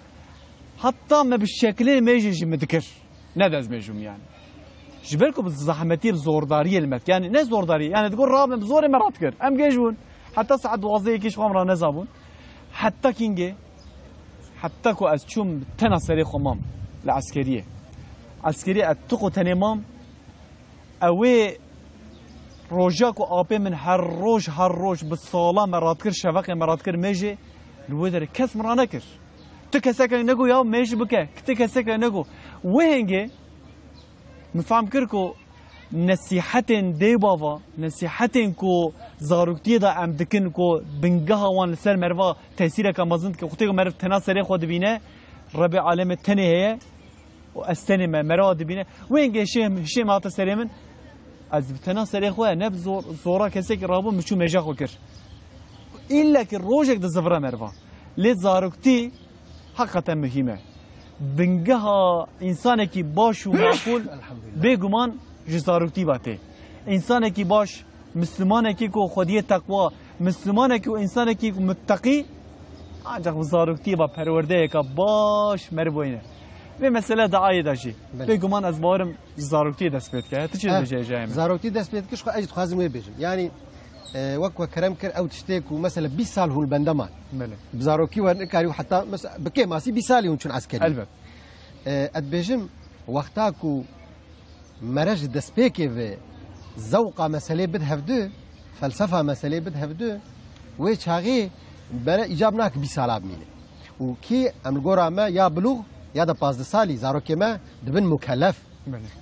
حتى ما بالشكل ما يجي متكر نداز ميجوم يعني جبالكم بالزحمتي بزوردارية المت يعني نه زوردارية يعني تقول راب بزور مرات كر أم جيجون حتى ساعد وظيفة كيش خمرة نزابون حتى كينجي حتى كو از چوم تنا سری خمام العسكريه عسكريه اتقو تنمام اوي روجاكو ابي من هر روج بالصاله مرات كر شفقه مرات كر ميجي الودر كاس مرانه كر تكسك نغو يا ميجي بك تكسك نغو وهنجي مفهم كركو نصيحتين دي بابا نصيحتين كو زاروكتي دا ام دكن كو بنگها وان لسر مروا تاثير كمازند كو خطيق مرف تنا سري خود بينه ربي عالم تني هي واستني مروا دبينه وين شي ما تسري من از تنا سري خو نب زورا كسك رابو مشو مجا خو كر الا كي روجك د زفرا مروا لي زاروكتي حقيقه مهمه بنگها انسان کی باش و معقول بگمان جزاروتی باته انسان کی باش مسلمان کی کو خودی تقوا مسلمان کی و انسان کی متقی آنجا جزاروتی با پرورده کا باش مربوینه و مسئله دعای داشی بگمان از بارم جزاروتی دست پید که تو چی بجای جایم جزاروتی دست پید کش خو اجد خوازم وی بجم يعني وكوا كرم كر او تشتكوا مثلا 20 سال هو البندمان بزاروكي ورنكاري وحتى بكي ماسي 20 سال يونشون عسكري البته ادبيجم وقتاكو مرج دسبيكي في ذوقه مسألة بدهفدو فلسفه مسألة بدهفدو ويش هاغي برا ايجابناك 20 سال ابمينه وكي ام الجورا ما يا بلوغ يا دا 15 سالي زاروكي ما دبن مكلف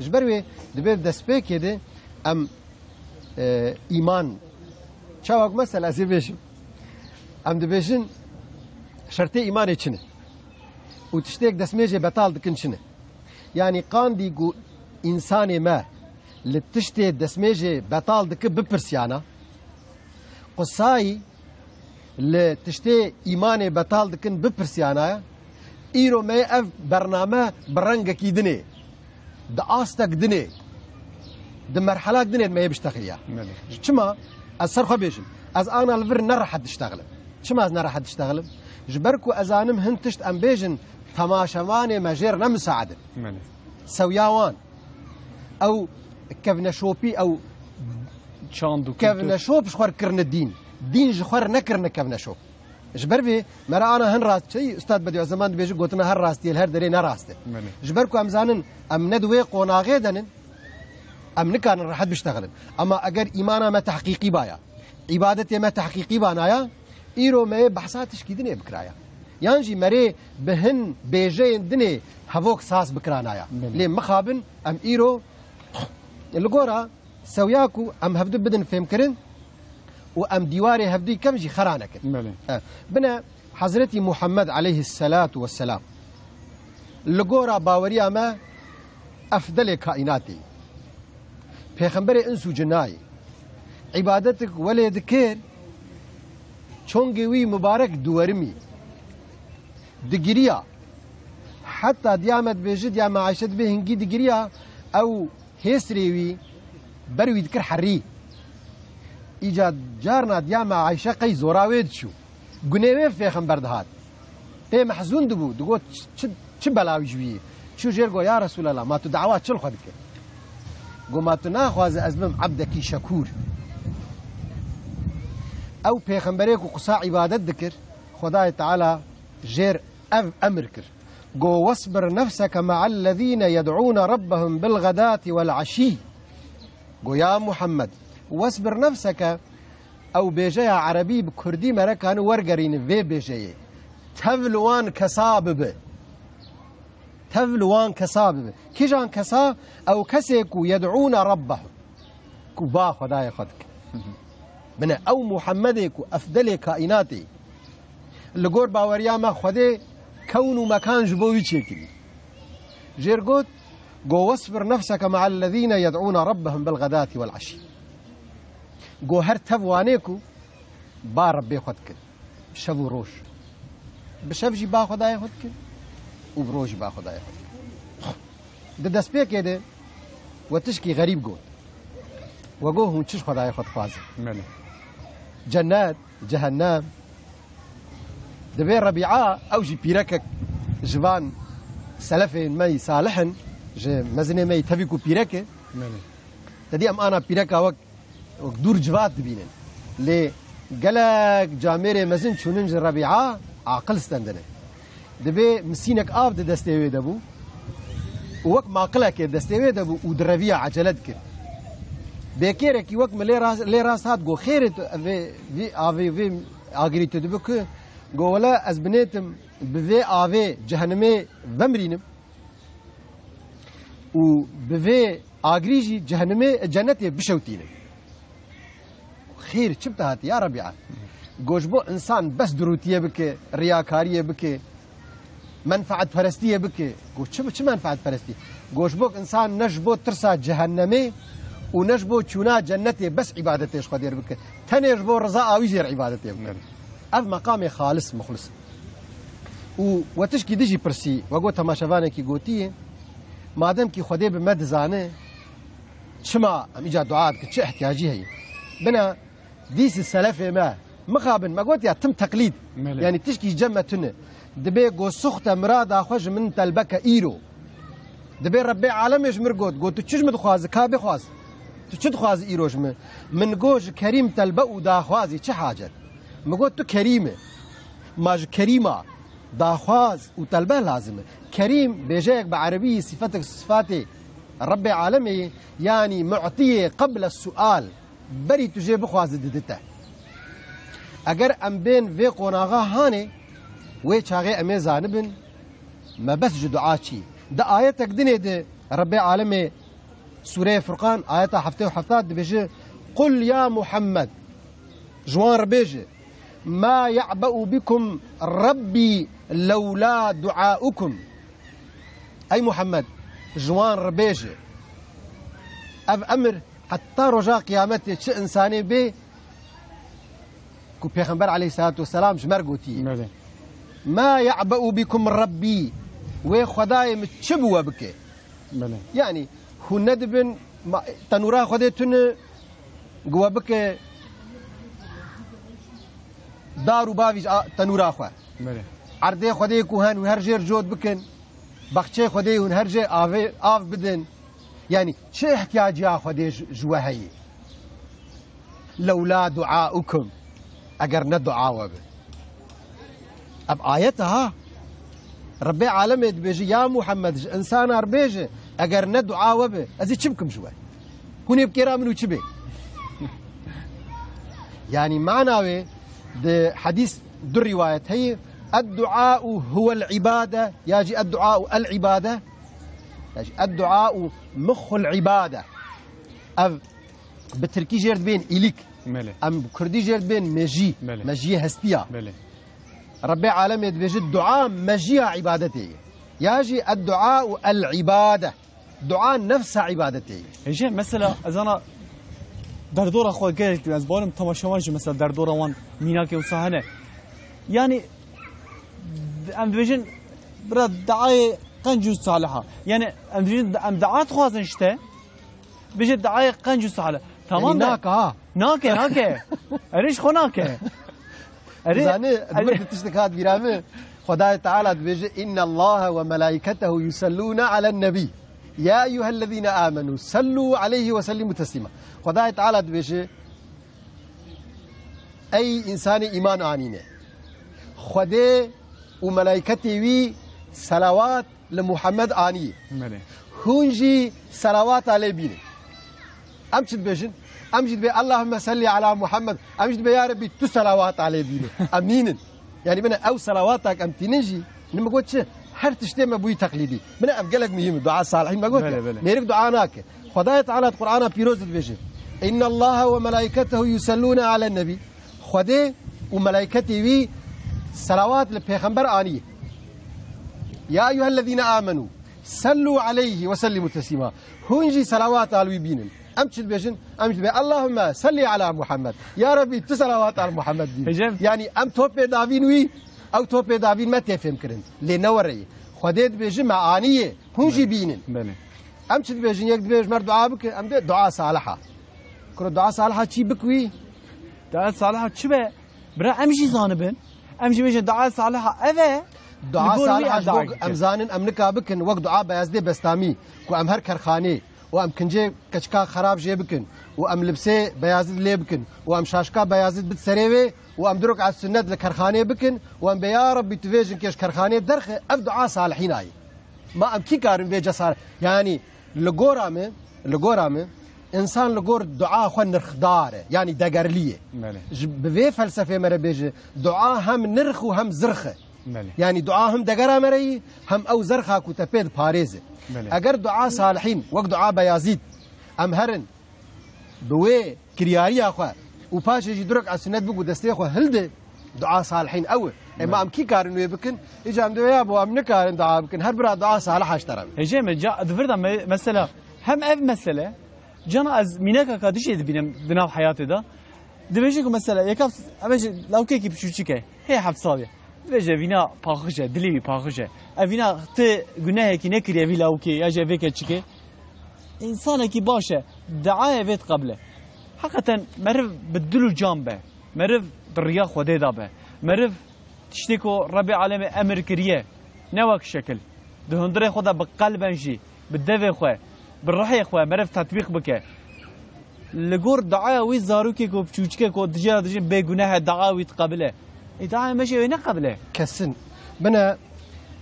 جبروي دبي دسبيكي دي ام ایمان چاوک مثلا زیبیشم ام دبیشن شرط ایمان چنه و تشتیک دسمیجه بطال دکن چنه یعنی قاندی گو انسان ما لتشتی دسمیجه بطال دک بپرسیانا قصایی لتشتی ایمان بطال دکن بپرسیانا ایرو ما اف برنامه برنگ کی دنه دا آستک دنه د مرحلات دنيا ما يبشتغل شما از سرخو بيجم از انا الفر نرح تشتغل شما از نرح تشتغل جبركو ازانم هنتشت ام بيجن تماشوان ماجير نمساعد سوياوان او كفنشوبي او چاندو كفنشوب شخور كرن الدين دين جخور نكرن كفنشوب جبربي مرا انا هن راست شي استاد بديو زمان بيجي قلتنا هر راستي الهر دري نراست جبركو ام زانن ام ندوي قوناغي دنن ام نكان راح بيشتغل اما اگر ايمانا ما تحقيقي بايا عبادتي ما تحقيقي بانايا ايرو ما بحثاتش كي دني بكرايا يانجي مري بهن بيجين دني هفوك ساس بكرانايا لي مخابن ام ايرو الغورا سوياكو ام هفدو بدن فهم كرن وام ديواري هفدي كمجي خرانك بنا حضرتي محمد عليه الصلاة والسلام الغورا باوريا ما افضل كائناتي پیغمبر انسو جناي عبادتك ولا ذكر چونگوي مبارك دورمي دقريا حتى ديامت بيجد يا معاشد بهنجي دقريا او هيسريوي بروي ذكر حري ايجاد جارنا دياما عايشه قي زوراويد شو غنيوي پیغمبر دهات بي محزون دبو دغو چ بلاوي جوي شو جيرغو يا رسول الله ما تدعوات چل خدك قومات ناخذ أزمم عبدك شكور أو بيخمبريك وقصاع عبادت ذكر خداي تعالى جير أمر كر قو واصبر نفسك مع الذين يدعون ربهم بالغداة والعشي قو يا محمد واصبر نفسك او بيجي عربي بكردي مركان ورقرين في بيجي تفلوان كسابب تفلوان كسابب كيجان كسا او كسيكو يدعون ربهم كوبا خداي خدك بنا او محمدكو افضل كائناتي اللي قول باوريا ما خدي كون مكان جبوي تشكلي جيرغوت قو واصبر نفسك مع الذين يدعون ربهم بالغداة والعشي قو هر تفوانيكو با ربي خدك بشفو روش بشفجي با خداي خدك وبروج با خداي خدك ده دست بيه كده وتشكي غريب قول وقو هون تش خداي خد خوازي جنات جهنم دبي ربيعة أو جي بيركك جوان سلفين مي صالحن جي مزني مي تفيكو بيركه تدي أم أنا بيركا وق دور جوات دبينن لي قالك جاميري مزن شوننج ربيعة عقل استندنه دبي مسينك آب دستيوي دبو ووق ما قلك دستيوي دبو ودربيع عجلتك بكيرك وق لي راس هات جو خيرت في اغريت دبك جو ولا از بنيتم بفي افي جهنمي بمرينم و بفي اغريجي جهنمي جنتي بشوتينم خير شبت هات يا ربيعه جوجبو انسان بس دروتيه بك رياكاريه بك منفعه فرستيه بك جو شو منفعه فرستي جوجبوك انسان نجبو ترسا جهنمي ونجبو تشونا جنتي بس عبادتي خدير بك تنجبو رضا او يجير عبادتي بك اف مقامي خالص مخلص وتشكي ديجي برسي وقو تماشافانه كي قوتي مادام كي خدي بمد زانه شما ام اجا دعاتك تش احتياجي هي بنا ديس السلف ما مخابن ما قلت يا تم تقليد يعني تشكي جمتنا دبي قو سخت مراد اخوج من تلبك ايرو دبي ربي عالم يجمر قلت تشجمد خواز كابي خواز تشد خواز ايروج من قوج كريم تلبق دا خوازي چه حاجه مگو تو كريمه ماج كريمه داخواز وطلبه لازمه كريم بيجيك بعربي صفتك صفاتي ربي عالمي يعني معطيه قبل السؤال بري تجي بخواز ددته اگر ام بين في قناغا هاني وي چاغي امي زانبن ما بس دعاچي ده ايتك دني ده ربي عالمي سوره فرقان ايتها حفته وحفتات بيجي قل يا محمد جوان ربيجي ما يعبأ بكم ربي لولا دعاؤكم أي محمد جوان ربيجي أب أمر حتى رجاء قيامته شيء إنساني بي كو بيغمبر عليه الصلاة والسلام جمرقوتي ما يعبأ بكم ربي وخداي متشبوا بك يعني هو ندبن تنورا خديتن قوا بك دارو باویش تنورا خو عرضه خدای کو هن هر جر جود بکن بخچه خدای هن هر جر آف بدن يعني چه احتیاجی خدای جوا هي لولا دعاؤكم اگر نه دعا وب اب آیتها ربي عالمت بيجي يا محمد انسان اربيجه اگر نه دعا وب ازي چبكم جوا هوني بكرا منو چبه يعني معناوي ده حديث دو رواية هي الدعاء هو العبادة يجي الدعاء العبادة يجي الدعاء مخ العبادة أب بتركي جرد بين إليك أم بكردي جرد بين مجي مجي هستيا ربي عالم يدبيج الدعاء مجي عبادته يجي الدعاء العبادة دعاء نفس عبادته يجي مثلا أنا در دور خود گرفت از بالم تماشاوانج مثلا در دور وان میناکی و صحنه يعني ام بيجن برا دعايه قنجو صالحه يعني ام بيجن ام دعات خوازن شته بيجي دعايه قنجو صالحه تمام ناكه اريش خناكه زاني دبرت تشتكات بيرامه خدای تعالى بيجي ان الله وملائكته يصلون على النبي يا أيها الذين آمنوا صلوا عليه وسلموا تسليما خدای تعالى بيجي أي إنسان إيمان آنينه خدای وملائكته وي صلوات لمحمد آنية بله هونجي صلوات عليه بينه أمشد بيجن أمجد بي اللهم صل على محمد أمجد بي يا ربي تو صلوات عليه بينه أمنين يعني من أو صلواتك أم تنجي لما قلت هر تشتي ما بوي تقليدي من أبقلك مهم دعاء الصالحين ما قلت ميرك دعاناك خداية تعالى القرآن بيروز بيجن إن الله وملائكته يصلون على النبي خدي وملائكته وي صلوات للبيغمبر آنية يا أيها الذين آمنوا صلوا عليه وسلموا تسليما هونجي صلوات على بينن أمشي بيجن أمشي بي اللهم صل على محمد يا ربي صلوات على محمد دين. يعني أم توبي دافين وي أو توبي دافين ما تفهم كرن لنوري خديت بيجن مع آنية هونجي بينن أمشي بيجن يك بيج مر دعاء بك أم دعاء صالحة كرو دعاء صالحة شي بكوي دعاء صالحة شبه برا أمشي زانبن أمشي بيجن دعاء صالحة أذا دعاء صالحة أم زانن أم نكابكن وقت دعاء بيازدي بستامي كو أم هر كرخاني وام کنجه کچکا خراب جه بکن و ام لبسه بیازد لی بکن و ام شاشکا بیازد بد سریوه و ام دروک على السنت لکرخانه بکن و ام بیا ربی تویجن کش کرخانه درخه اف دعاء صالحین آئی ما ام کی کارن بیجا صالح يعني لگورامه انسان لگور دعاء خو نرخداره يعني دقرليه بوی فلسفه مره بیجه دعاء هم نرخ و هم زرخه يعني دعاء هم دقرا مري هم او زرخه کو تپید پاريزه اگر دعاء صالحين وقت دعاء بيازيد ام هرن بوي كرياري اخو و باش يجي درك على السنت بقو دستي اخو هلده دعاء صالحين او اما ام كي كارن يبكن اجا ام يا ابو ام نكارن دعاء بكن هر برا دعاء صالح اشترى هجي جا دفردا مثلا هم اف مساله جانا از مينك كادش بنا حياتي ده دبيجيكو مثلا يكاف ابيج لو كيكي بشوچيكه هي حفصاويه دبيجه فينا باخشه دلي باخشه افينا ت گناه کی نکری وی لاو کی یا جوی کی چیکه انسان کی باشه دعای ویت قبله حقیقتا مرف بدلو جنبه مرف دریا خدای دابه مرف تشتكو رب العالمين امر كريه نوك شكل دهندره خدا بقلبنجي بالدفع خو بالرحي خو مرف تطبيق بك لغور دعاوي زاروكي كو بچوچكه كو دجا دجا بگناه دعاوي تقبله دعاء ماشي وين قبله كسن بنا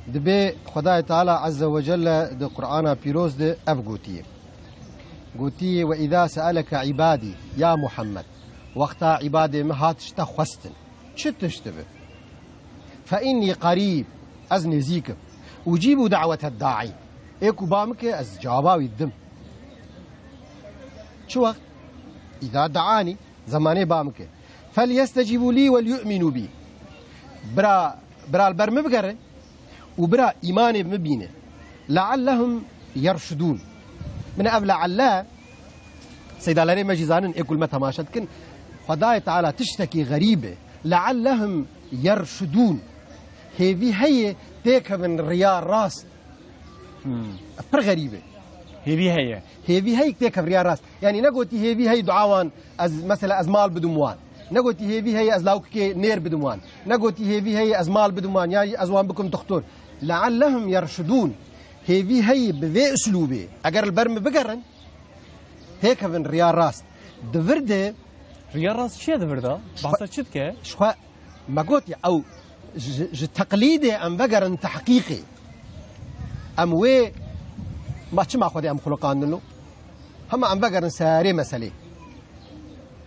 دبي خدای تعالى عز وجل د قرآن بيروز د افغوتي قوتي واذا سالك عبادي يا محمد وقتا عبادي مهاتش تخوستن شتشتبه فاني قريب از نزيك اجيب دعوه الداعي ايكو بامك از جواباوي الدم شو وقت اذا دعاني زماني بامك فليستجيبوا لي وليؤمنوا بي برا البرم بقرن وبرا إيماني بمبينه لعلهم يرشدون من أبلع الله سيدا لري مجيزانن اكل ما تماشد كن خداي تعالى تشتكي غريبة لعلهم يرشدون هي تيك من ريال راس أفر غريبة هي تيك من ريال راس يعني نقولتي هي دعوان از مثلا از مال بدموان نقولتي هي از لاوكي نير بدموان نقولتي هي از مال بدموان يا ازوان بكم دكتور لعلهم يرشدون هي بذي اسلوبه اگر البرم بقرن هيك من ريال راس دفرده ريال راس شي دفرده بحث شدكه شو ما قلت او تقليدي ام بقرن تحقيقي ام وي ما تشما خدي ام خلقان له هم ام بقرن ساري مساله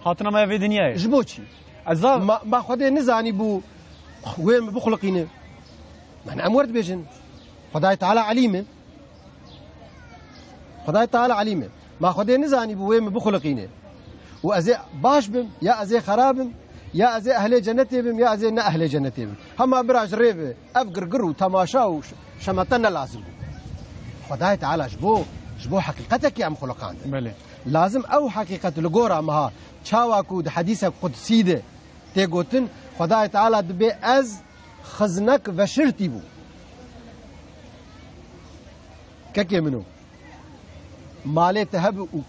هاتنا ما في دنياي جبوتشي عذاب ما خدي نزاني بو وين بخلقينه ما انا امرت بيجن خداي تعالى عليمه ما خدي نزاني بو وين بخلقينه وازي باش بم يا ازي خرابم يا ازي اهل جنتي بم يا ازي نا اهل جنتي بم هم براج ريبه افقرقر وتماشا وشمتنا لازم خداي تعالى جبو حقيقتك يا ام خلقان بله لازم او حقيقت لغورا مها چاواکو د حدیث قدسی ده ته گوتن خدای تعالی دبی از خزنک و شرطی بو ککی منو مالی تهب و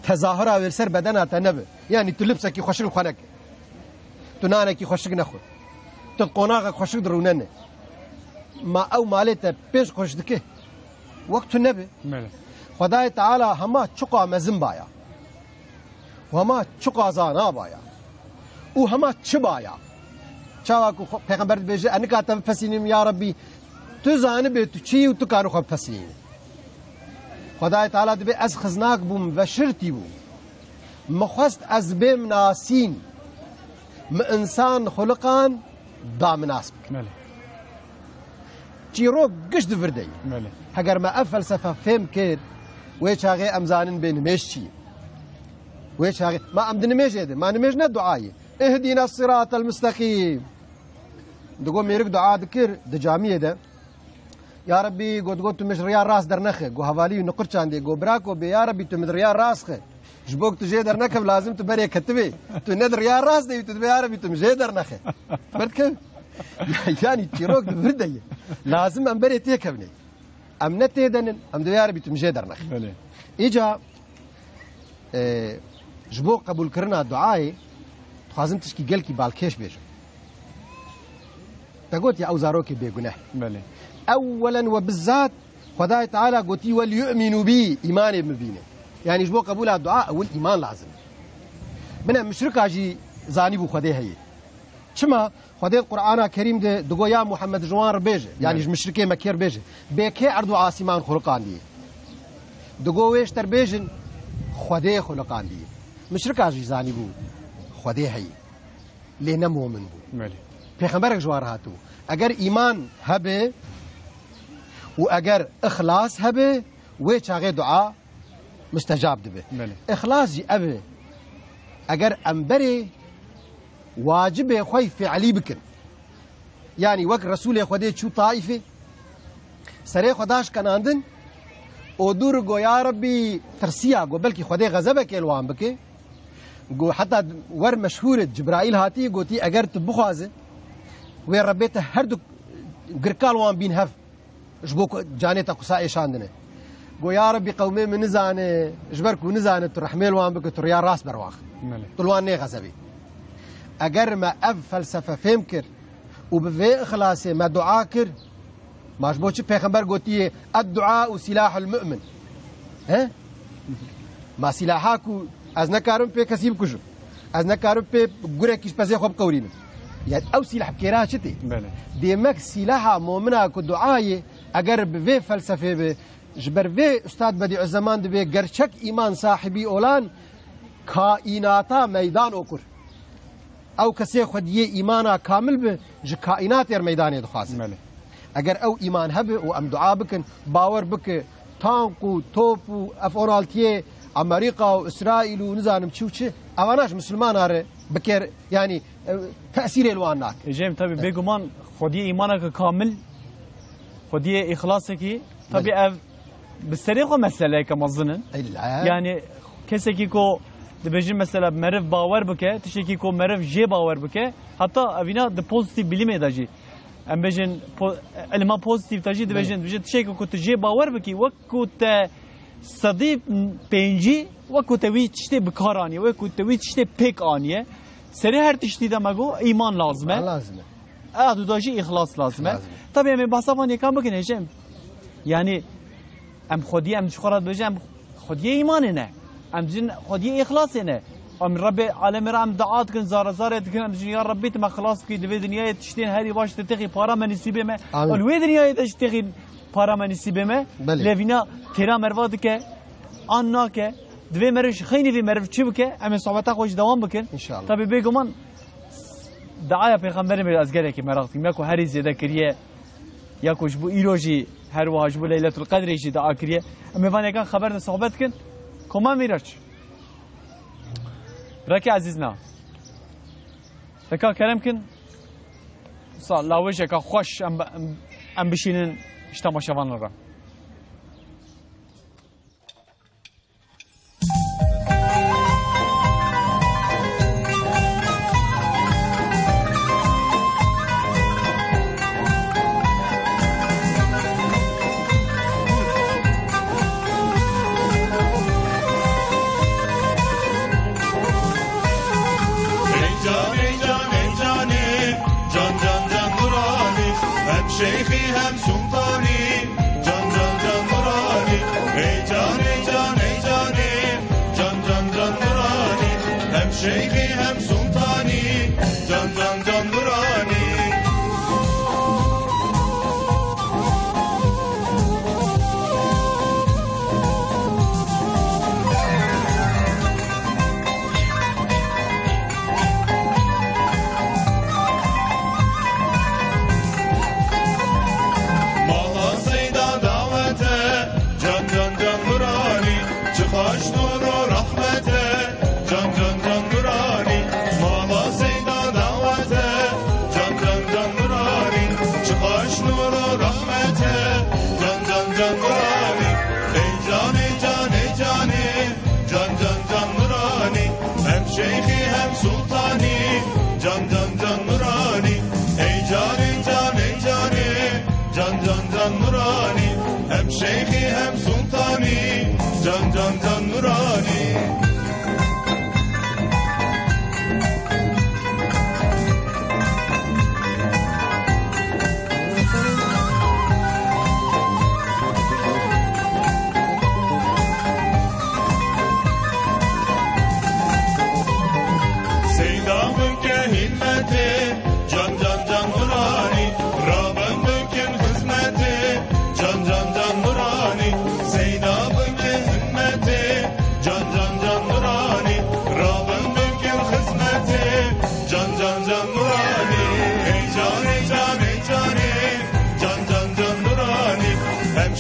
تظاهره و سر بدنه تنبه يعني تلبسه کی خوشک خونک تو نانه کی خوشک نخور تو قوناغه خوشک دروننه ما او مالی ته پیش خوش دکه وقت نبه خدای تعالی هما چقا مزن بایا و هما چقا زانا بایا و هما چه بایا چاواکو پیغمبر بیجه انکا تفسینیم یا ربی تو زانبه تو چی و تو کارو خواب پسینه خدای تعالی دبی از خزناک بوم و شرطی بوم مخواست از بیم ناسین انسان خلقان دا مناسب بله چیرو گشت ورده بله اگر ما فلسفه فهم کرد ویچ هاگه امزانن به نمیش چی ویچ هاگه ما ام دنمیش ده ما نمیش نه دعایه اهدینا الصراط المستقیم دگو میرک دعا دکر د جامعه ده یا ربی گوت تو مش ریا راس در نخه گو حوالی نقر چانده گو براکو به یا ربی تو مد ریا راس خه جبوک تو جه در نخه لازم تو بری کتبه تو ند ریا راس دی تو یا ربی تو مجه در نخه برد که یعنی چیروک دو برده لازم ام بری تیک هبنی ام نتیدن ام دو یا ربی تو مجه در نخه بله ایجا جبوک قبول کرنا دعای خوازم تشکی گل کی بالکش بیش تقول يا أوزاروك بيجناه بله أولا وبالذات خداي تعالى قلتي وليؤمنوا بي إيمان مبينه يعني جبوا قبول الدعاء أول إيمان لازم من مشرك أجي زاني خداي هي شما خداي القرآن الكريم ده دقوا يا محمد جوان ربيجه يعني مشركي مكير بيجه بيكي أرضو عاصمان خلقان دي دقوا ويش تربيجن خداي خلقان دي مشرك أجي زاني بو خداي هي لنا مؤمن بو بله پیغمبر جوار هاتو اگر ایمان هبه و اگر اخلاص هبه و چاغه دعا مستجاب دبه بله اخلاص جی ابه اگر امبره واجب خوي فعلی بکن يعني وقت رسول خدای چو طائفه سره خداش کناندن او دور گو یا ربی ترسیا گو بلکی خدای غضب کې الوان بکه گو حتی ور مشهور جبرائیل هاتی گوتی اگر تبخوازه وين ربيته هردو قرقال وان بين هف جبوك جانيتا قصائي شاندنه قو يا ربي قومي من نزانه جبركو نزانه ترحميل وان بك تريا راس برواخ طلوان ني غزبي اگر ما اف فلسفه فهمكر وبفي اخلاصي ما دعاكر ما جبوش پیغمبر قوتي الدعاء سلاح المؤمن ها ما سلاحاكو از نكارم بي كسيب كشو از نكارم بي غوركيش بزي خوب قورينه يعني او سلاح بكيرا شتي بله ديمك سلاح مؤمنه كدعاء اگر بفي فلسفه به جبر في استاد بديع الزمان دبي گرچك ایمان صاحبي اولان کائناتا میدان اوکر او کسی خودیه ایمانا کامل به ج کائنات یر میدان دخواست بله اگر او ایمان هبه و ام دعا بکن باور بک تانک و توپ و افورالتیه امریکا و اسرائیل و نزانم چه اواناش مسلمان اره بكر يعني تأثير الوانات جيم طبي بيجمان خدي إيمانك كامل خدي إخلاصك طبي بالسريع مسألة كمظنن يعني كسي كو دبجين مثلا مرف باور بك تشكي كو مرف جي باور بك حتى أبينا the positive بليمة داجي أم بجين علما positive تاجي دبجين تشكي كو تجي باور بك وكو صديق بينجي وكو توي تشتي بكارانية وكو توي تشتي بيك آنية سري هر تشتي دماغو إيمان لازمه لازمه داشي إخلاص لازمه طبعا من بحثا يكام بكن هجم يعني ام خودی ام شخرات بجم خودی ایمان نه ام جن خودی اخلاص نه ام رب عالم را ام دعات کن زار زارت کن ام یا ربی تم خلاص کی دوی دنیای تشتین هری باش تتقی پارا من نصیب ما اولوی دنیای تشتقی پارا من نصیب ما لوینا تیرا مرواد که آن نا که دوی مرش خیلی وی مرف چی بکه ام صحبت خوش دوام بکن ان شاء الله طبی بگمان دعای پیغمبر می از گره که مراقتی میکو هری زیاده کریه یا کوش بو ایروجی هر واج بو ليله القدر يجي دعاء كريه اما فاني كان خبرنا صحبتكن كما ميرش راكي عزيزنا فكا كلامكن صار لا وجهك خوش ام بشينن اجتماع شوان الرا شيخي هم سلطاني جان جان جان نوراني اي جان اي جان اي جاني جان جان جان نوراني هم شيخي هم سلطاني جان جان جان نوراني şeyhi hem sultani, can can can nurani. Ey cani can ey cani, can can can nurani. Hem şeyhi hem sultani, can can can nurani.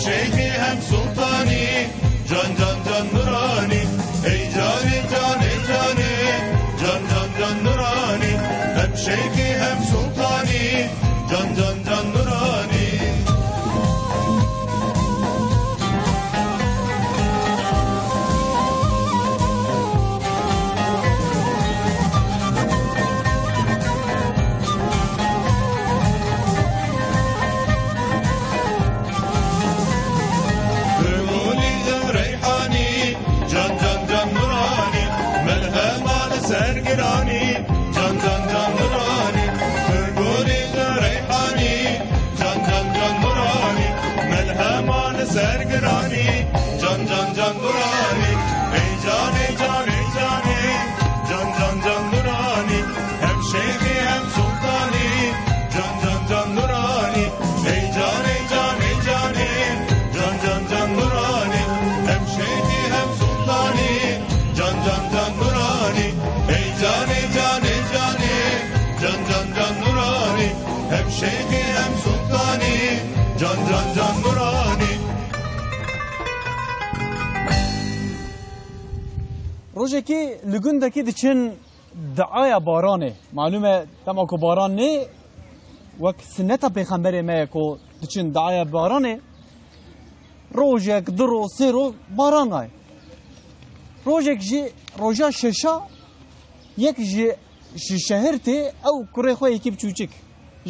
Şeyhi hem sultani, can can can nurani. Ey cani can ey cani, can can can nurani. Hem şeyhi hem sultani, can can can nurani. Sergirani, can can can nurani. Gurguri reyhani, can can can nurani. Melheman sergirani, can can can nurani. Ey can ey can ey cani, can can can nurani. Hem şeyhi hem sultani, can can can nurani. Ey can ey can ey cani, can can can nurani. Hem şeyhi hem sultani, can can can nurani. Ey cane cane cane, can can can nurani. Hem şeyhi hem sultani, can can can nurani. روجکی لگندکی دچن دعای بارانه معلومه تمام کو باران نه وک سنت پیغمبر ما کو دچن دعای بارانه روجک درو سیرو باران ای روجک جی روجا ششا یک جی شهرته او کره خو یکی بچوچک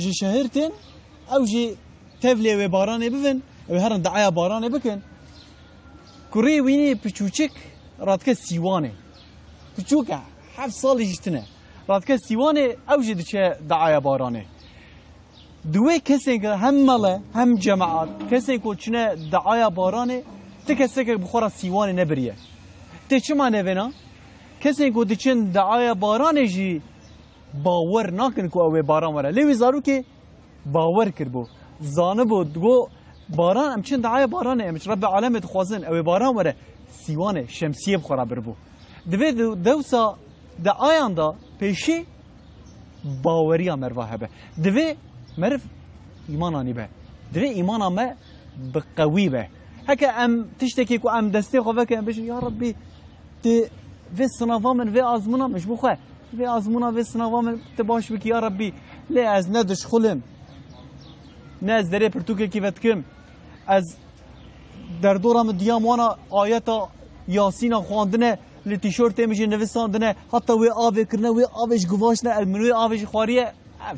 جی شهرتن او جی تبلی و بارانه ببن و هرن دعای بارانه بکن کره وینی بچوچک راتک سیوانه بچوکه 7 سال جتنه راتک سیوانه او جی دچه دعای بارانه دوی کسی که هم مله هم جماعت کسی که چنه دعای بارانه ته کسی که بخوره سیوانه نبریه ته چه معنی بنا کسی که دچن دعای بارانه جی باور نکن که اوه باران وره لیوی زارو که باور کربو زانه بود گو باران امچن دعای بارانه امچ رب عالمت خوازن اوه باران وره سیوانه شمسیه بخوره بربو دوی دوسا دعایان دا پیشی باوریا مروه به دوی مرف ایمانانی به دوی ایمانا ما بقوی به هکه ام تشتکی که ام دسته خواه که ام بشن یا ربی تی و سناوا من و آزمونا مش بخواه و آزمونا و سناوا من تباش بکی یا ربی لی از ندش خلم نه از دره پرتوکه کی ودکم از در دورم دیام وانا آیتا یاسینا خواندنه لی تیشورت میشه نویساندنه حتی و آوی کرنه و آویش گواش نه المنوی آویش خواریه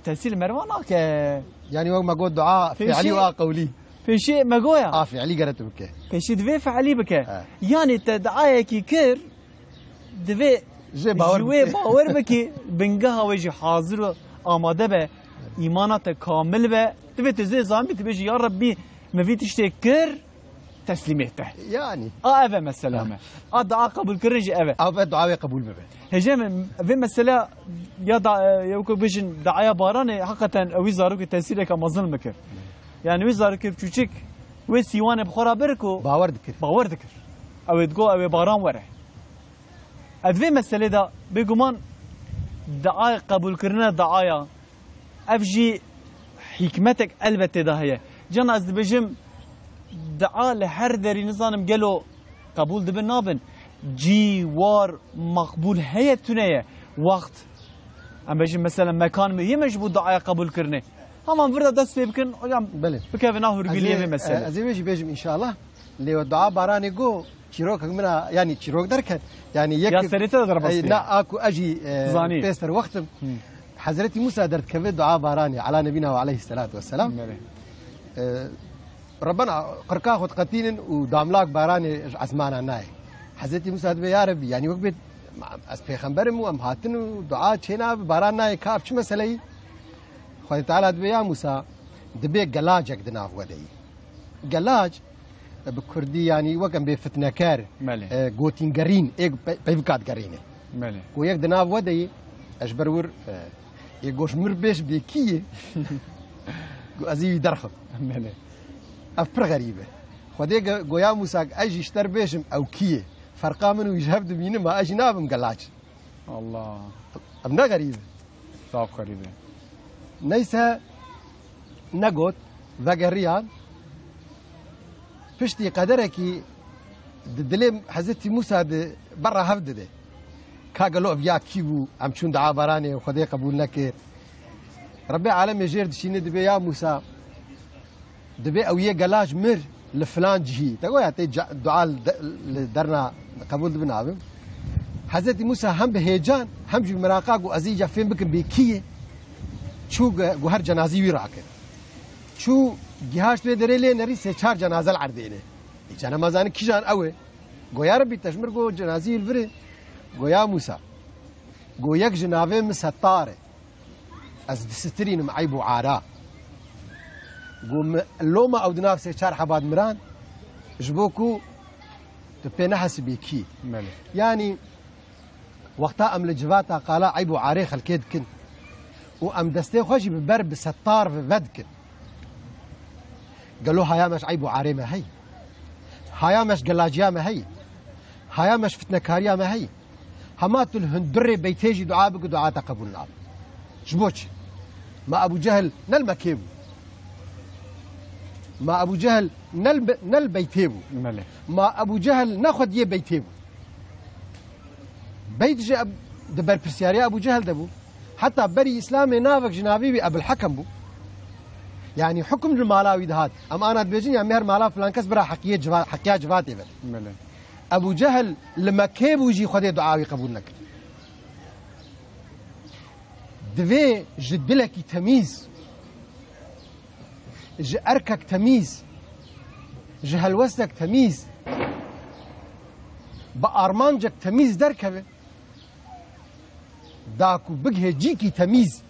تحصیل مروانا که يعني وقت ما قول دعاء فعلي وقولي فشي ما قويا فعلي قرأت بك فشي دوی فعلی بکه یعنی تدعای کی کر دوی جي باور جوی باور بکی بنگه هاوی حاضر و آماده به ایمانات کامل به دوی تزی زمان بیتی بیجی یا ربی مفی تشتی کر تسلیمیته يعني اوه مثلا دعا قبول کرنجی اوه او بعد دعاء قبول بك هجام في مسألة يضع يوكو بيجن دعايا بارانه حقا اوي زاروك تأثيره كمظلم بكر يعني وي زاروك بچوچك وي سيوان بخورا بركو باور دكر او تقو او باران وره ادوي مسألة دا بيقومان دعايا قبول كرنا دعايا افجي حكمتك البته دا هي جانا از بجم دعا لهر داري نظام قالو قبول دبن نابن جیوار مقبول هیه تونه وقت ام بجیم مثلا مکان مهمش بود دعای قبول کرنه همان ورده دست بکن بله بکه و نهر گلیه مثلا از این بجیم ان شاء الله لێوە دوعا بارانێ گۆ چیرۆکێک منە ینی چیرۆک دەرکەن ینی یا سەرێتە دەربەست نا ئاکو ئەژی پێستەر وەختم حەزرەتی موسا دەردکەوێت دوعا بارانێ عەلا نەبینا عەلەیهی السەلات وەسەلام ربنا قرقا خود قتيلن وداملاك باراني عزمانا ناي حزتي موسى دبي يا ربي يعني وقت از پیغمبرم ام هاتن ودعاء چينا باران ناي كاف چ مسئله خدای تعالی دبي يا موسى دبي گلاجك دنا ودي گلاج بكردي يعني وكم بفتنكار غوتينغرين ايك بيفكات غرينه مالي ويك دنا ودي اجبر ور يغوش مربش بكيه ازي درخم مالي افر غريبه خدي گویا موسى اجي اشتر بيشم او كيه فرقا منو يجهب دمين ما اجي نابم قلاج الله ابنا غريبه صاف غريبه نيسا نقط ذاقريان فشتي قدركي دليم حزتي موسى برا هفدده كاغلو فيا كيبو ام چون دعا باراني وخدي قبول لك ربي عالم يجير دشيني دبي يا موسى دبي او يقلاج مر لفلان جهي تقول يا دعاء درنا قبول دبنا حزتي موسى هم بهيجان هم بمراقاق وازيجا فين بكم بكيه شو جوهر جنازي وراكه شو جهاز بدريلي نري سه 4 جنازه العردينه انا ما زان كيجان اوي جو يا ربي تشمر جو جنازي الفري جو يا موسى جو يك جنابه مستاره از دسترين معيبو عارا جو لوما او دناف سه 4 حباد مران جبوكو تبينا حسبيكي يعني وقتها ام لجفاتا قال عيبو عاري خلكيد كن وام دستي خوشي ببرب ستار في فدكن قالوا هيا مش عيبو عاري ما هي هيا مش قلاجيا ما هي هيا مش فتنكاريا ما هي همات الهندري بيتيجي دعاء بك دعاء تقبل نار جبوش ما ابو جهل نل مكيبو ما ابو جهل نل بيتيبو ما ابو جهل ناخذ يه بيتيبو بيت جاب دبر برسياريا ابو جهل دبو حتى بري اسلامي نافك جنابي ابو الحكم بو يعني حكم المالاوي ده هاد اما انا بيجيني يعني مهر مالا فلان كس برا حكيه جواتي بل ابو جهل لما كيبو يجي خدي دعاوي قبول لك دفي جدلك تمييز اركك تمييز هلوسك تمييز بارمانجك تمييز دركبه داكو بقه جيكي تمييز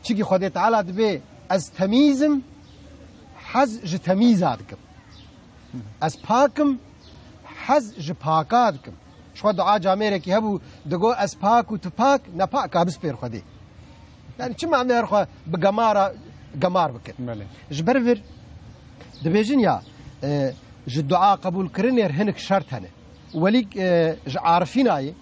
شيكي خدي تعالى دبي از تمييزم حز ج تمييزاتكم از باكم حز ج باكاتكم شو دعاء جاميرك هبو دغو از باك وتباك نباك ابس بير خدي يعني شو معنى يرخى بقماره قمار بك جبرفر دبيجن يا ج الدعاء قبول كرنير هنك شرط هنا وليك عارفين اي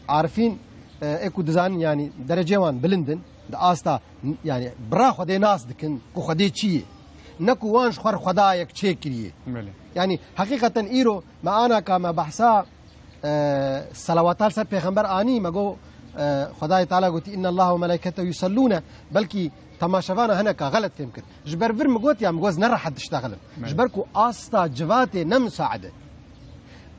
عارفين اكو دزان يعني درجه وان بلندن دا استا يعني برا خدي ناس دكن كو خدي تشي نكو وانش خر خدايك تشيكري يعني حقيقه ايرو ما انا كما بحثا صلوات سر پیغمبر اني مگو خدای تعالی قلت ان الله وملائكته يصلون بلكي تماشاوانا هناك غلط يمكن جبر فر مگوت يا مگوز نرى حد تشتغل جبركو استا جواتي نم ساعده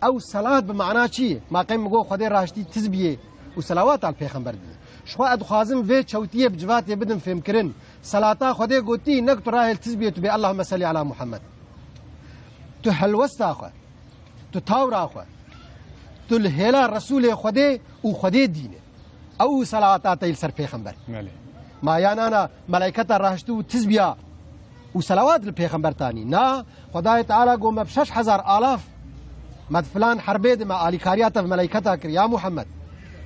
او صلاه بمعنى شي ما قيم مگو خدي راشتي تزبيه وصلوات على البيغمبر دي شو ادخازم في تشوتيه بجواتي بدن فهم كرن صلاه خدي قوتي نك تراهل تزبيه تبي اللهم صل على محمد تهلوستا خو تتاورا خو تلهلا رسول خدي وخدي دينه او صلوات السر بيغمبر ما يعني انا ملائكه راشتو تزبيه وصلوات البيغمبر تاني نا خدای تعالی قوم ب 6000 الاف مد فلان حربيد مع الي كارياته ملائكتك يا محمد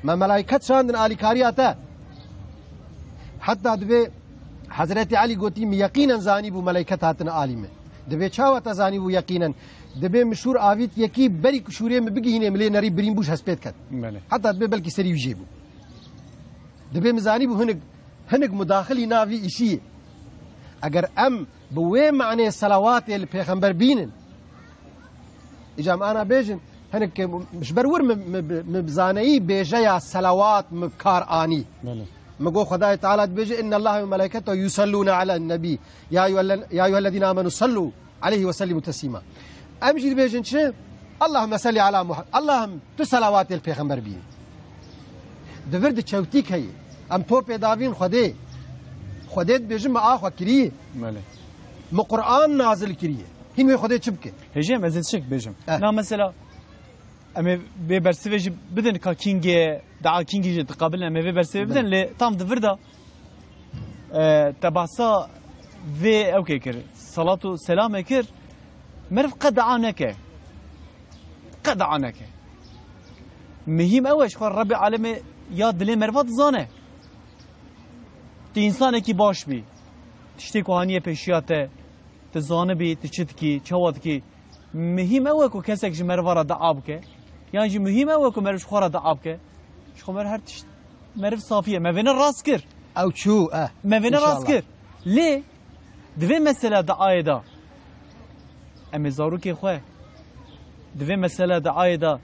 ما ملائكت شاندن آلی کاریاتا حتی دبی حضرت علی گوتی یقینا زانی بو ملائکت هاتن آلیمه دبی چاوتا زانی بو یقینا دبی مشهور آویت یکی بری کشوری مبگینه ملی نری بریم بوش هسپیت کد حتی دبی بلکی سری وجیبو دبی مزانی بو هنگ مداخلی ناوی ایشی اگر ام بوی معنی صلوات الپیغمبر بینن اجام انا بیجن هنك مش برور مبزاني بيجيا صلوات مكار اني مگو خدای تعالی بيجي ان الله وملائكته يصلون على النبي يا ايها الذين امنوا صلوا عليه وسلموا تسليما امجي بيجن شي اللهم صل على محمد اللهم تسلوات البيغمبر بي دفرد تشوتيك هي ام تو بيدافين خديت بيجن ما اخو كريه ماله ما قران نازل كريه هين خديت شبكه هجم ازيد شك بيجم لا مثلا اما ببرسيج بدن كينج دعا كينج تقابلنا اما ببرسيج بدن لي طام دفردا تبعصا في اوكي كر صلاه والسلام كر مرف قد عنك مهم اوش خو رب العالمين يا دلي مرفات زانه تی انسان کی باش بی تشتی کوهانی پیشیاته تزانه بی تشت کی چواد کی مهم اوه کو کسک جمر وارا دعاب که یعنی جی مهم اوه کو مرش خورا دعاب که شخو مر هر تشت مرف صافیه ما وینه راست کر او شو ما وینه راست کر لی دوی مسئله دعای دا امی زارو که خواه دوی مسئله دعای دا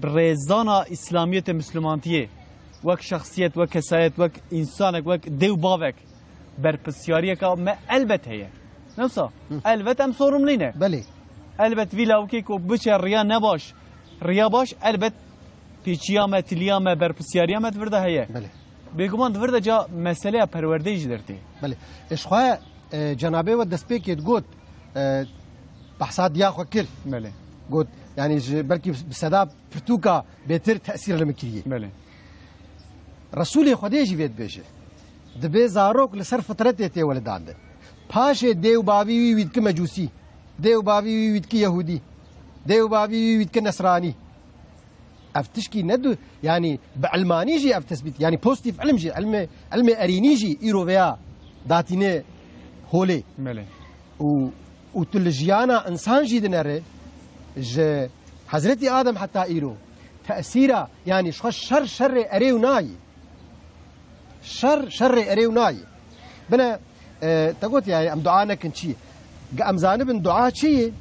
برزانا اسلامیت مسلمانتیه وک شخصیت وک کسایت وک انسانک وک دیو باوک بر پسیاریه که ما البت هیه نوسا البت هم sorumluyne بله البت ویلا وکی کو بچه ریا نباش ریا باش البت پیچیامه تلیامه بر پسیاریامه ورده هیه بله بگمان ورده جا مسئله پروردهش درتی بله اشخوا جنابه و دست پیکت گوت بحثات یا خو کر بله گوت يعني بلكي بسبب فرتوكا بيتر تأثير المكرية بله رسول خديجي بيت بيجي دبي زاروك لسر فترته تي ولدان پاشه دیو باوی وید که مجوسی دیو باوی وید که یهودی دیو باوی وید که نصرانی افتشكي ندو يعني بعلماني جي افتثبت يعني بوزيتيف علم جي علم اريني جي ايروفيا داتيني هولي بله وتلجيانا انسان جي دنره ج حضرتي آدم حتى إيرو تأثيره يعني شر أريو ناي شر أريو ناي بنا تقول يعني أم دعانا كنشي أم زانب دعاء شيء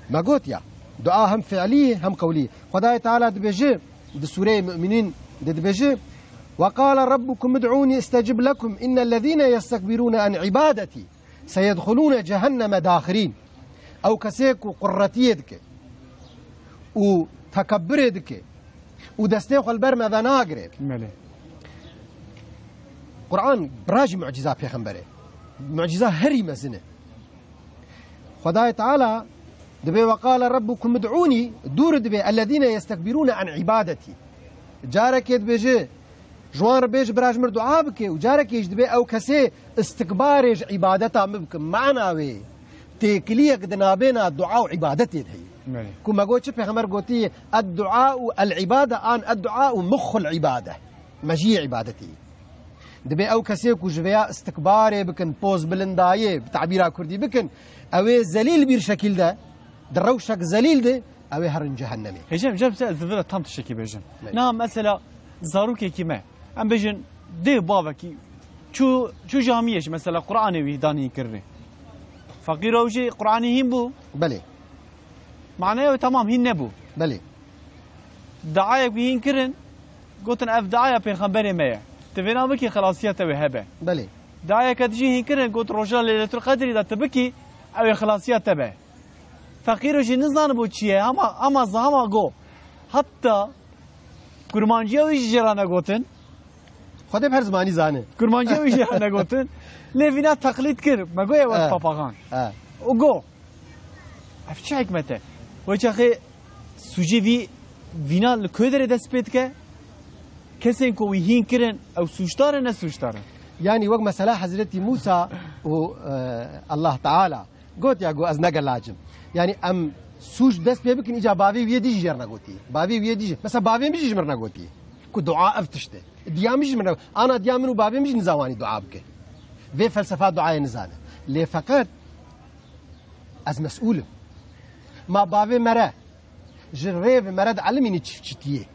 ما قلت يا دعاء هم فعليه هم قوليه خداي تعالى دبجي بسورة المؤمنين دبجي وقال ربكم ادعوني استجب لكم إن الذين يستكبرون عن عبادتي سيدخلون جهنم داخرين أو كسيك قرتيدك و تكبردك ودستيخ البر ماذا ناقرب ماله قرآن براجي معجزة بيخنبره معجزة هري مزنة خداي تعالى دبي وقال ربكم ادعوني دور دبي الذين يستكبرون عن عبادتي جارك يدبيجي جوان بيج براج مر دعاء بك وجارك يجدبي او كسي استكبارج عبادتها مبك معناوي تكليك دنابينا دعاء وعبادتي هي كما قلت پیغمبر قلتي الدعاء العبادة آن الدعاء مخ العبادة مجيء عبادتي دبي او كسي كو جبيا استكباري بكن بوز بلندايه بتعبيرها كردي بكن اوي ذليل بير شكل ده دروشك ذليل ده اوي هرن جهنمي هجم جاب سأل ذبيرة تام تشكي بيجن نعم مثلا زاروكي كيما ام بيجن دي بابكي شو جاميش مثلا قرآني ويداني كري فقير وجي قرآني هم بو بلي معناه تمام هين نبو بلي دعاية بهين كرن قلتن اف دعاية بيغمبري مايا تفينا بكي خلاصيته وهبه بلي دعاية كتجي هين كرن قلت رجال ليلة القدر اذا تبكي او خلاصيته به فقير وجي نزان بو چيه اما قو حتى كرمانجي ويجي جرانا قلتن خده بهر زماني زانه كرمانجي ويجي جرانا قلتن لفينا تقليد كر ما قوي وقت باباغان وقو اف چه حکمته وچه اخی سوجی وینا لکودر دست پید که کسی که ویهین کرن او سوشتاره نه سوشتاره يعني وقت مسألة حضرتي موسى و الله تعالى قلت يا جو أزنق اللاجم يعني أم سوش دست بيبكن إجا بابي ويدي جرنا قلتي بابي ويدي مثلا بابي مش جمرنا قلتي كو دعاء أفتشته ديام مش جمرنا أنا ديام منو بابي مش نزاواني دعاء بك في فلسفات دعاء نزانه ليه فقط از مسؤول ما بابي مرة جريف مرد علميني تشتيه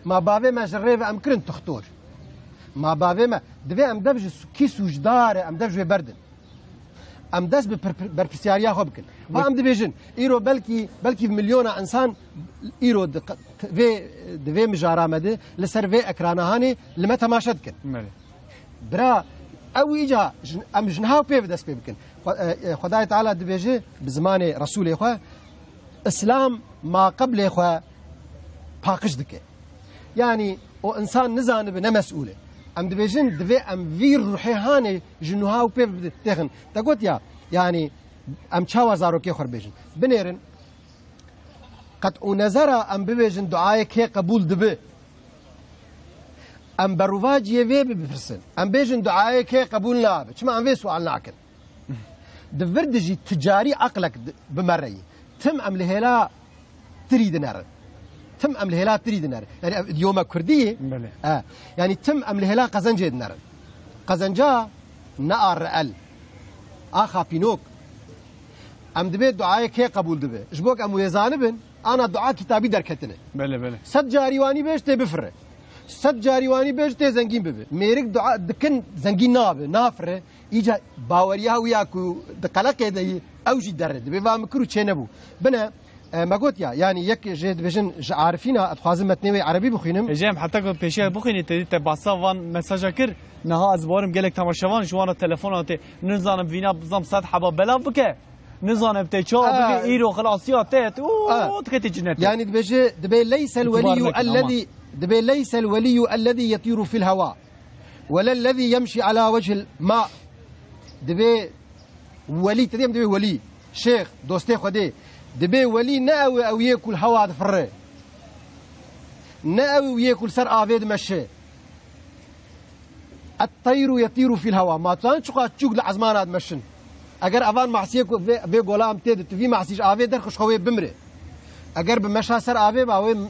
ما بابي ما جريف أمكن تختار ما بابي ما دبي أم دبج كيس وجدار أم دبج بردن أم دس بربسياريا خبكن ما أم دبيجن إيرو بلكي مليون إنسان إيرو في دبي مجارا مده لسر في أكرانا هاني لما تماشدكن برا أو إجا أم جنهاو بيف دس بيبكن خداي تعالى دبيجي بزمان رسول إخوة اسلام ما قبل خو باقش دكه يعني او انسان نزان بنا مسؤوله ام دبيجن دبي ام فير روحي هاني جنوها وبيف تخن تقول يا يعني ام تشاوا زاروكي خربيجن بنيرن قد نظر ام ببيجن دعائك هي قبول دبي ام برواج يفي بفرسن ام بيجن دعائك هي قبول لا ما ام في سؤال ناكن دفردجي تجاري عقلك بمري تم ام لهلا تريد نار تم ام لهلا تريد نار يعني يوم كرديه يعني تم ام لهلا قزنجه نار قزنجا نار ال اخا بينوك ام دبي دعائك هي قبول دبي جبوك ام يزانبن انا دعاء كتابي دركتنه بله صد جاريواني بيش تي بفره صد جاريواني بيش تي زنگين ببه ميرك دعاء دكن زنگين نافره ايجا باوريا وياكو دقلق دي اوجي درد بيفا مكرو تشنبو بنا ما قلت يعني يك جد بجن عارفين اتخازم متنوي عربي بخينم جام حتى قلت بيشي بخيني تدي باسا وان مساجا كر نها ازبارم قالك تماشاوان جوانا تليفونات نزانم فينا بزام صد حبا بلا بك نزانم تيچو بك ايرو خلاصيات تيت او تكتي جنت يعني دبي ليس الولي الذي يطير في الهواء ولا الذي يمشي على وجه الماء دبي ولي تديم دبي ولي شيخ دوستي خدي دبي ولي ناوي او ياكل هوا دفره ناوي وياكل سر افيد مشي الطير يطير في الهواء ما تنشق تشوق لعزمان مشن اگر افان معصيه في غلام تد في معصيش افي درخش خوي بمره اگر بمشا سر افي باوي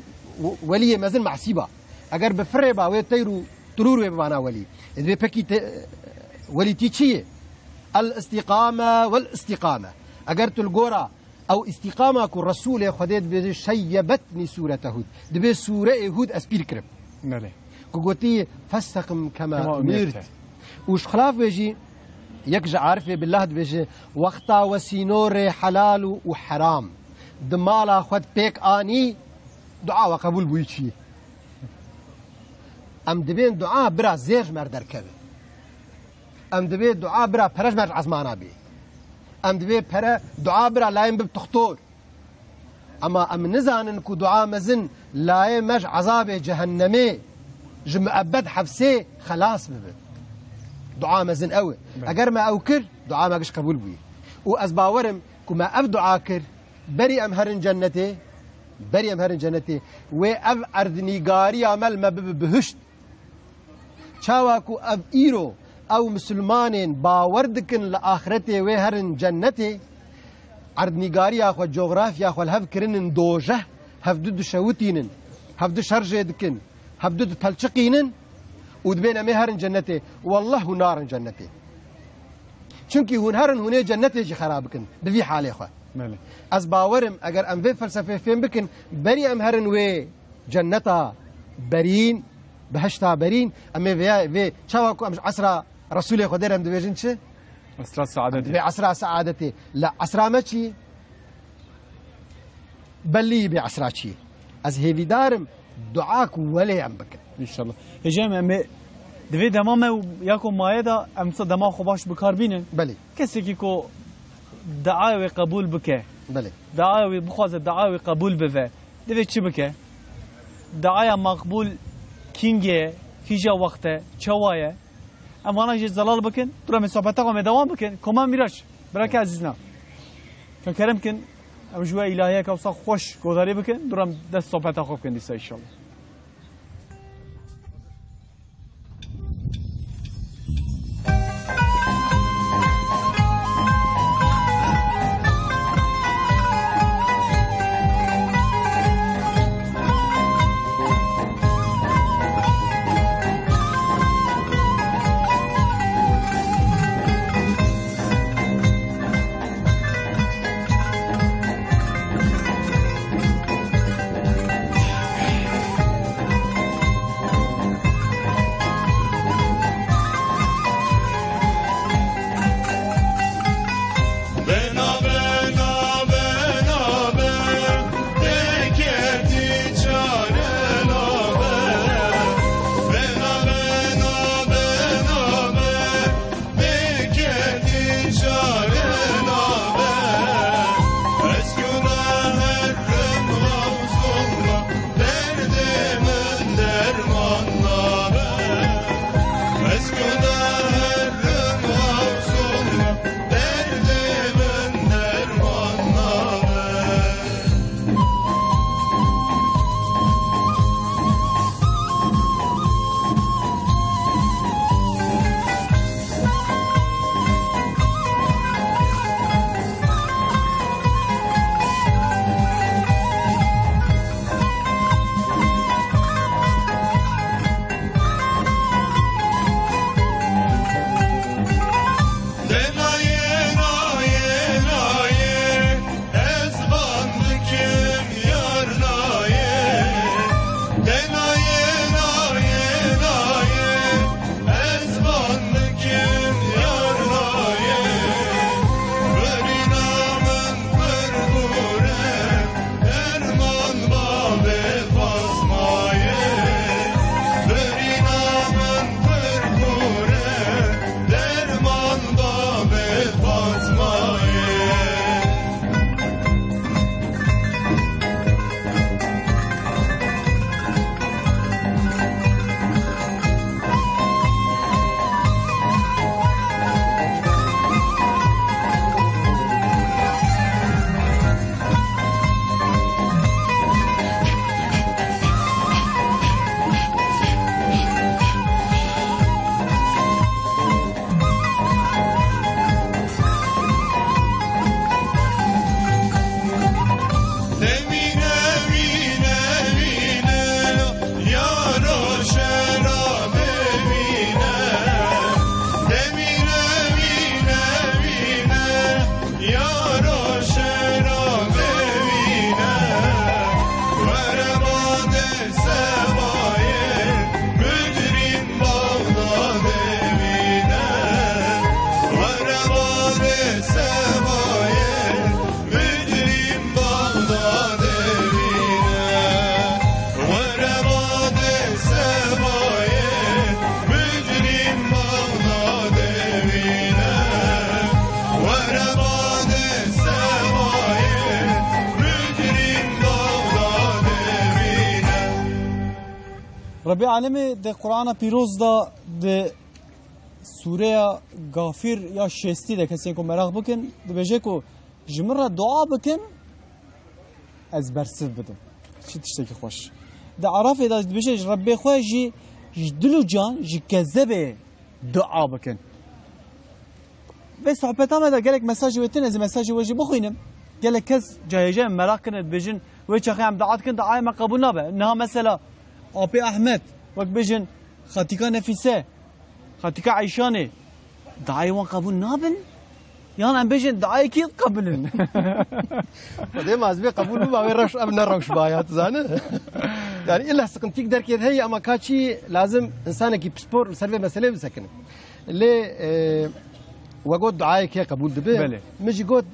ولي مازن معصيبه اگر بفره باوي طير طرور بمعنى ولي دبي بكي ولي تيچيه الاستقامه والاستقامه اگر تلغورا او استقامه كو رسول خديت بي شيبتني سوره هود دبي سوره هود اسبير كرب مالي كوغوتي فاستقم كما امرت وش خلاف بيجي يكج عارفه بالله بيجي وقتا وسينور حلال وحرام دمالا خد بيك اني دعاء وقبول بويشي ام دبين دعاء برا زيج مردر كبه ام دبي دعاء برا فرج مر عزمانا بي ام دبي برا دعاء برا لايم بتختور اما ام نزان كو دعاء مزن لاي مج عذاب جهنمي جم ابد حبسي خلاص ببه دعاء مزن قوي اگر ما اوكر دعاء ما قش قبول بي وازباورم كما اف دعاء كر بري ام هرن جنتي بري ام هرن جنتي و اف اردني غاري عمل ما بهشت چاواكو اف ايرو او مسلمانين باوردكن لاخرته و هرن جنتي اردنيغاري اخو جغرافيا اخو الهف كرنن دوجه هفدد شوتينن هفدد شرجدكن هفدد تلچقينن ودبين مهرن جنتي والله نار جنتي چونكي هون هرن هونه جنتي جي خرابكن بفي حالي اخو مالي از باورم اگر ام في فلسفه فين بكن بري ام هرن و جنتا برين بهشتا برين ام في چاواكو ام عصر رسول خدا رم دبيجن چه اسرا سعادتي بعصر سعادتي لا عصر ما چي بلي بعصر چي از هيفي دارم دعاك ولي ام بك ان شاء الله هجام ام دوی دمام یاکو مایدا ام دما خوباش بکاربینن بله کسی کی کو دعاوی قبول بکه بله دعاوی بخواز دعاوی قبول بوه دوی چی بکه دعایا مقبول کینگه کیجا وقته چوایه اما جی زلال بکن تو رم صحبتا قام دوام بکن کما میراش برکه عزیزنا کن کرم کن ام جوا الهیه که وصا خوش گذاری بکن درم دست صحبتا خوب کن دیسا ان شاء الله رباد سمایه بجرین بغداد بینه و رباد سمایه بجرین بغداد بینه و رباد سمایه بجرین بغداد بینه و رباد سمایه بجرین بغداد بینه. ربی عالمی ده قرآن پیروز دا ده سوره غافر یا شستی ده کسی کو مراق بکن ده بجه کو جمر را دعا بکن از برسف بدم چی تشتکی خوش ده عرفه ده بجه ربی خواه جی دلو جان جی کذبه دعا بکن و صحبت همه ده گلک مساج ویتن از مساج ویجی بخوینم گلک کس جایجه مراق کنه بجن و چخی هم دعات کن دعای ما قبول نبه انها مثلا آبی احمد وقت بجن خاتیکا نفیسه خاتیکا عیشانه دعای وان قبول نابن یان ام بجن دعای کی قبولن وده مازبي قبول ما ويرش ابنا روش بايات زانه يعني الا سقنتيك درك هي اما كاتشي لازم انسان كي بسبور سلفي مساله بسكن لي وقود دعاء كي قبول دبي مجي قود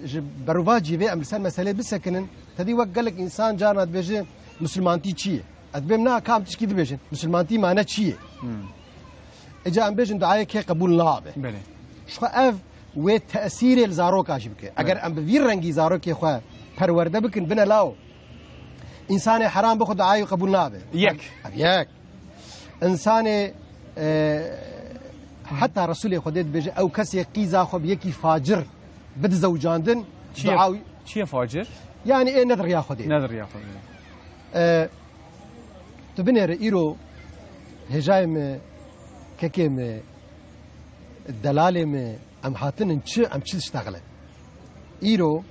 بروفاجي بي امرسان مساله بسكن تدي وقت قال لك انسان جانا بيجي مسلمانتي تشي ادبمنا كام تشكي دبيجن مسلمانتي معناه تشي اجا ام بيجن دعاء كي قبول لابه بله شو اف و تأثیر الزاروک آشیب که اگر ام بویر رنگی زاروکی خواه پرورده بکن بنا لاو انسان حرام بخود دعای قبول نابه یک انسان حتی رسول خودت بجه او کسی قیزا خوب یکی فاجر بد زوجاندن دعاوی چیه فاجر؟ یعنی ايه نظر يا خودت نظر يا خودت تو بنر ایرو هجایم ککیم دلالم ام هاتن ام چی تشتغله ایرو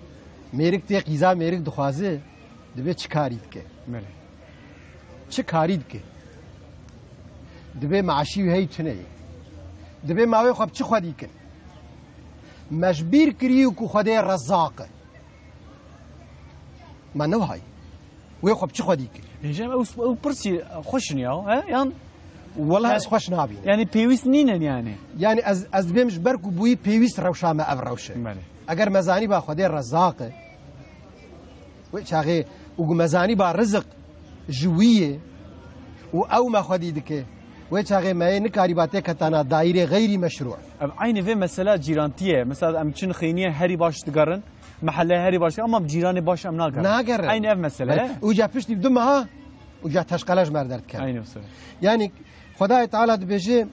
میرک تی قیزا میرک دخوازه دبی چی کارید که بله چی کارید که دبی معاشی هی چنه دبی ماوی خواب چی خودی کن مجبیر کریو که خودی رزاقه ما نوهای وی خواب چی خودی کن هجام او پرسی خوش نیا ها یان والله از خوش نابین يعني بيويس نينن يعني از بيمش بركو بوي بيويس روشا ما اب روشه بله اگر مزاني با خدي رزاقه وچاغي او مزاني با رزق جويه او ما خدي دكه وچاغي ما نكاري باته كتانا دايره غير مشروع عيني في مسألة جيرانتيه مثلا ام چن خينيه هري باش تقرن محله هري باش اما جيراني باش ام ناقر عيني اف مسألة وجا پشتي بدمها وجا تشقلاش مردرت كان عيني مسألة يعني خدای تعالی بيجي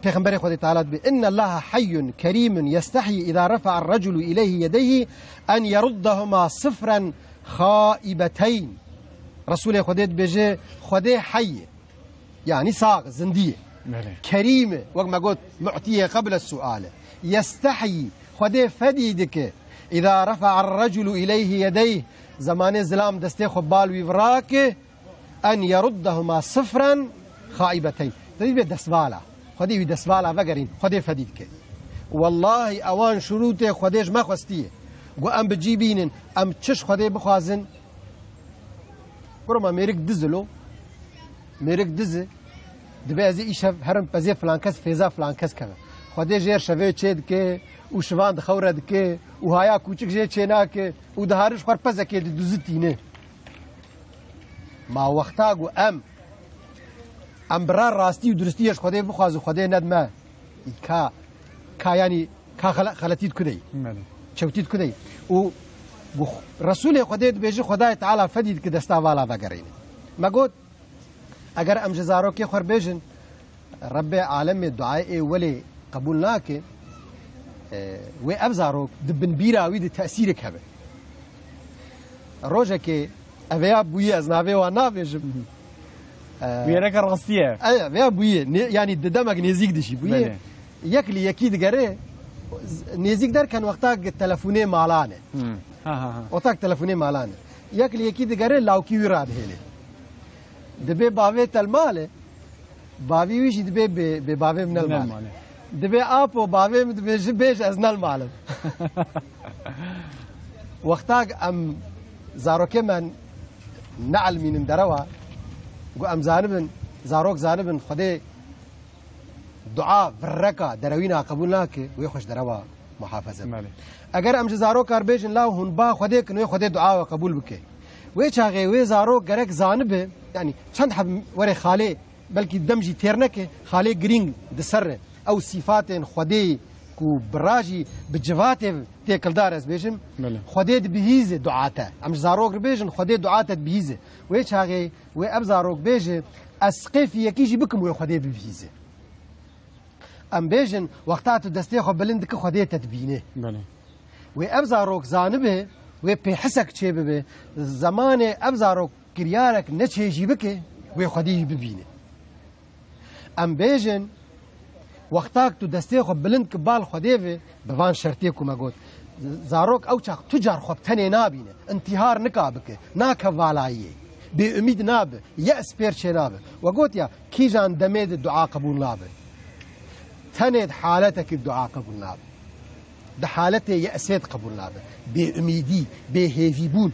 پیغمبر خدای تعالی بي ان الله حي كريم يستحي اذا رفع الرجل اليه يديه ان يردهما صفرا خائبتين رسول خدای بيجي خدای حي يعني صاغ زنديه كريم وقت ما قلت معطيه قبل السؤال يستحي خدای فديدك اذا رفع الرجل اليه يديه زمان الزلام دسته خبال ويفراك ان يردهما صفرا خائبتين تدي بدسباله خدي بدسباله وگرين خدي فديك والله اوان شروط خديش ما خوستيه گو ام بجيبين ام تشش خدي بخوازن برما ميرك دزلو ميرك دز دبازي ايشف هرم بزي فلان كس فيزا فلان كس كذا خدي جير شوي چيد کے او شوان خورد کے او هايا کوچک جي چينا کے او دهارش خور پزکه دزتينه ما وقتا گو ام برار راستی و درستیش خدای بخواز و خدای ندمه کا یعنی کا خلطید کدی چوتید کدی و رسول خدای بیجی خدای تعالی فدید که دستا والا وگرین ما گفت اگر ام جزارو که خور بیجن رب عالم دعای ولی قبول ناکه و ابزارو دبن بیراوی د تاثیر کبه روزه که اویا بوی از ناوی و ناویجم ويرك الرصيه يا بويه يعني دمك نيزيك دشي بويه ياكلي اكيد غري نيزيك دار كان وقتها تليفوني مالانه وقتها تليفوني مالانه ياكلي اكيد غري لاوكي وراد هيله دبي باوي تلماله باوي ويش دبي بباوي من المال دبي ابو باوي دبي بيش ازن المال وقتها ام زاروكي من نعل من دروا گو ام زانبن زاروک زانبن خدای دعا ورکا دروینا قبول ناکه وی خوش دروا محافظه اگر ام زاروک کار بیجن لا هون با خدای کنه خدای دعا و قبول بکه وی چاغه وی زاروک گرک زانبه يعني چند حب وري خالي بلكي دمجي تيرنك خالي جرينج دسر او صفات خدي كو براجي بجفات تيكل دارس بيجم خدي بهيزه دعاته ام زاروك بيجن خدي دعاته بهيزه ويش هاغي وي اب زاروك بيجي اسقف يكيجي بكم وي خدي بهيزه ام بيجن وقتات دستي خو بلندك خدي تدبينه وي اب زاروك زانبه وي بحسك تشيبه زمان اب زاروك كريارك نتشيجي بك وي خدي ببينه ام بيجن وقتاك تو دستي خو بلند كبال خديفه بفان شرطيكو ما قلت زاروك او چاق تجار خو تني نابينه انتحار نكابك ناك والايه باميد ناب ياس بيرچ ناب وقلت يا كيجان دميد الدعاء قبول ناب تنيد حالتك الدعاء قبول ناب ده حالته ياسيد قبول ناب باميدي بهيفيبون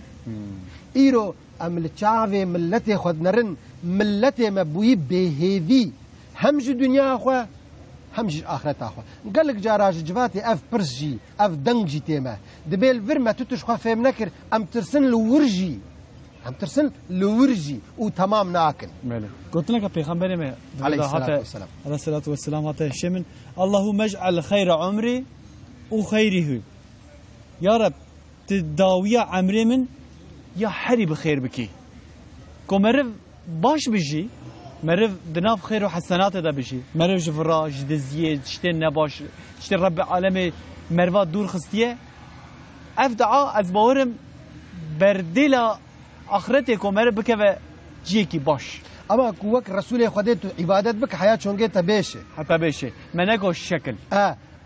ايرو ام الشعب ملتي خد نرن ملتي مبوي بهيفي همج دنيا اخو همج اخرت اخو قال لك جاراج جفاتي اف برسجي اف دنجي تيما دبيل فيرما توتش خو فهم نكر ام ترسن لورجي ام ترسن لورجي وتمام ناكن قلت لك پیغمبر ما عليه الصلاه والسلام عليه الصلاه والسلام هذا شمن اللهم اجعل خير عمري وخيره يا رب تداوي عمري من يا حري بخير بكي كومرف باش بجي مرف دناف خير وحسنات دا بجي مرف جفرا جدزيه شتين نباش شتين رب العالمي مرفات دور خستيه افدعا از باورم بردلا اخرتي كومرف بكبه جيكي باش اما كوك رسول خديت عبادت بك حياه شونجيت بيشه حتى بيشه مناكو الشكل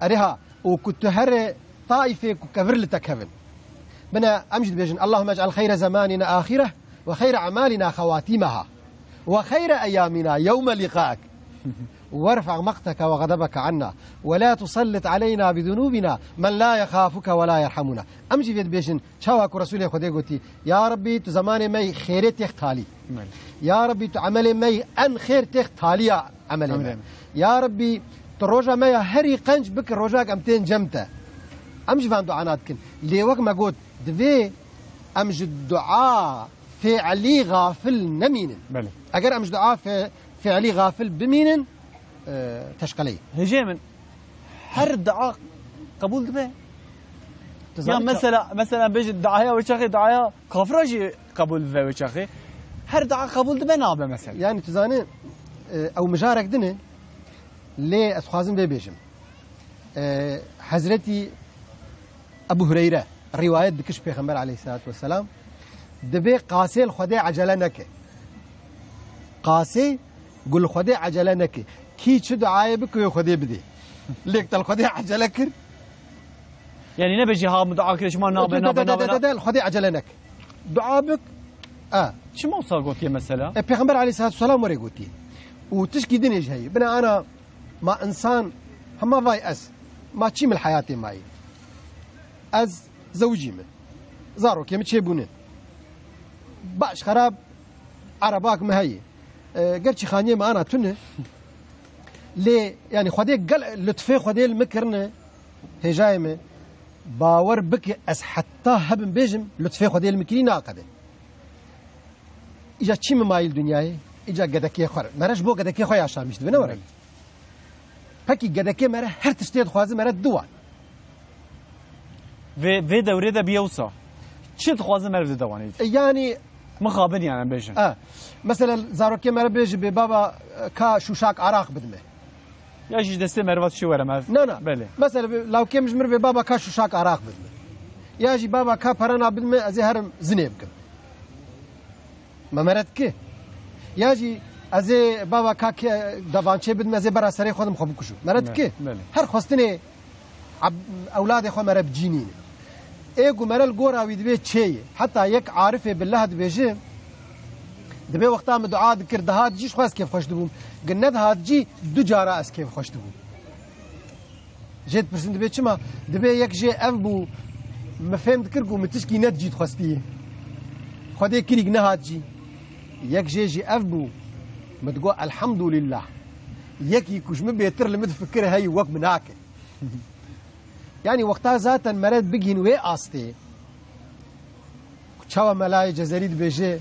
اريها وكنت هر طائفه كفر لتكفن بنا امجد بيجن اللهم اجعل خير زماننا اخره وخير اعمالنا خواتيمها وخير ايامنا يوم لقائك وارفع مقتك وغضبك عنا ولا تسلط علينا بذنوبنا من لا يخافك ولا يرحمنا امجد بيجن شاوك رسول خدي قلتي يا ربي تو زمان مي خيرت يختالي يا ربي تو عمل مي ان خير تختالي عمل يا ربي تروجا مي هري قنج بك روجاك امتين جمته امجد فان دعاناتكن لي وقت ما قلت دفي امجد دعاء فعلي غافل نمين بله اگر امجد دعاء فعلي غافل بمين تشقلي هجي من هر دعاء قبول دبه يعني مثلا بيجي دعاء وشاخي دعاء كفرجي قبول دبه وشاخي هر دعاء قبول دبه نابه مثلا يعني تزاني او مجارك دنه ليه اتخازم بيجم حضرتي ابو هريره روايه دكش پیغمبر عليه الصلاه والسلام دبي قاسي الخدي عجله نك قاسي قول خدي عجله نك كي چه دعايه بك يا خدي بدي ليك تل خدي عجله كر يعني نبي ها مدعاء كرش ما نابه نابه الخدي عجله نك دعاء بك شو ما صار قلت مثلا پیغمبر عليه الصلاه والسلام وري قلتي وتشكي دنيش هي بنا انا ما انسان هم فاي اس ما تشي من حياتي معي از زوجي من زارو كيم تشيبونين باش خراب عرباك مهي قلت خانيه ما انا تنه ليه يعني خدي قال لطفي خدي المكرنه هي جايمه باور بك اس حتى هبن بيجم لطفي خدي المكري ناقده اجا تشي مايل دنياي اجا قدكي خور مرش بو قدكي خويا شامش دبنا ورا هكي قدكي مره هر تشتيد خوازي مره دوان في دوره ده بيوصى شد خوازي مره دوانيت يعني مخابن يعني بيجن مثلا زاروكي مره بيجي ببابا كا شوشاك عراق بدمه ياجي دسته مروات شو ورا ما لا بله مثلا لو كان مجمر ببابا كا شوشاك عراق بدمه ياجي بابا كا برانا بدمه ازي هرم زنيب كم ما مرتك ياجي ازي بابا كا دافانچه بدمه ازي برا سري خودم خو بكشو مرتك هر خوستني اولاد خو مره بجينين ايغو مرل غورا ويدبي تشي حتى يك عارف بالله دبيجي دبي وقتها دعاء ذكر دهات جيش خاص كيف خوش دبوم قند هات جي دو جارا اس كيف خوش دبوم جيت برسن دبي چما دبي يك جي ابو ما فهم ذكر قوم تشكي نت جيت خوستيه خدي كريق نهات جي يك جي ابو متقول الحمد لله يكي كوش مبيتر لمتفكر هاي وقت مناك يعني وقتها ذاتا مرد بجين وي آستي شاو ملاي جزريد بيجي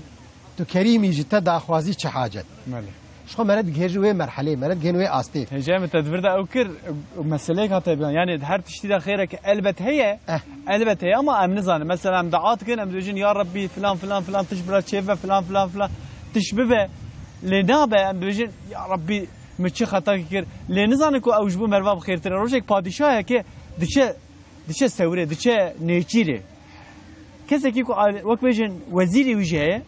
تو كريمي جتا دا خوازي چه حاجت ماله شخو مرد جهج وي مرحله مرد جهن وي آستي هجام التدبير ده او كر مسألة هاتا يعني هر تشتي ده خيرك البت هي البت هي اما ام نزان مثلا دعات كن ام دوجين يا ربي فلان فلان فلان تشبره تشيفه فلان فلان فلان تشببه لنابه ام دوجين يا ربي مچ خطا كر لنزان كو اوجبو مروا بخير تر روجك پادشاه كي دچه سوره دچه نيچيره كسي كيكو وك بيجن وزيري وجهه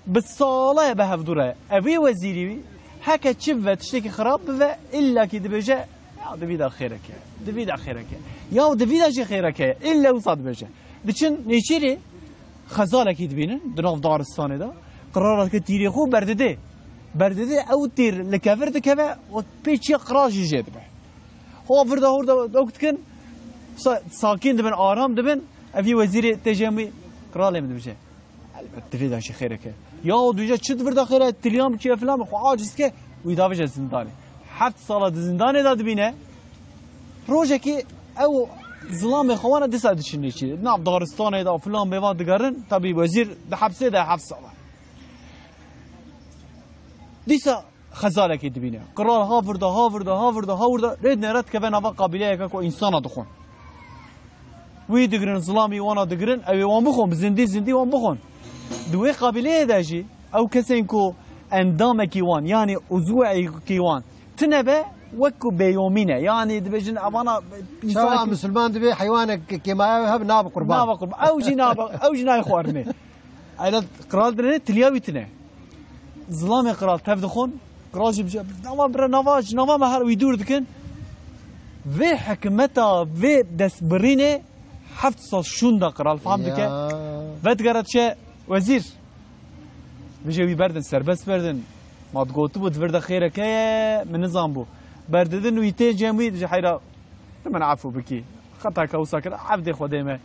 بالصالة بهف دوره أبي وزيري هكا تشبه تشتكي خراب بذا إلا كي دبجة يا دبيدا خيرك دبيدا خيرك يا دبيدا شي خيرك إلا وصاد بجة دشن نيشيري خزالة كي تبينن دناف دار الصاني ده قرارات كتيري خو بردده أو تير لكافرت كذا وبيتشي قراج يجي دبه هو فردا هوردا وقت كن ساكين دبن آرام دبن أبي وزيري تجمي قرالي من دبجة دبيدا شي خيرك يا دوجا چت وردا خيره تليام چي فلان خو عاجز كه ويدافج زنداني 7 سال زنداني داد بينه روجكي او ظلام اخوانا دسا دشني چي ناب دارستان دا فلان بيوان دگرن طبيب وزير ده حبسه ده 7 سال ديسا خزاله كي دبينه قرار هافردا ريد نرات كبن ابا قابليه كو انسان دخون وي دگرن ظلامي وانا دگرن او وان بخون زندي وان بخون دوی قابلیه داشی او کسی کو اندام کیوان یعنی عضوی کیوان تنبه وکو بیومینه یعنی دبیجن اوانا شو مسلمان دبی حیوانك كما هب ناب قربان او جی نای خوارمه اینا قرال درنه تلیاوی تنه ظلام قرال تفدخون قرال جی بجا نوا مهر ويدور دکن و حکمتا و دسبرینه 7 سال شوندا قرال فهم دکه و تگرد چه وزير بيجي بردن سربس بردن ما تقولتو بود ورده خيرك من نظام بو برددن ويتي جامي دي حيرا من عفو بكي خطا كوسا كده عبد خديمه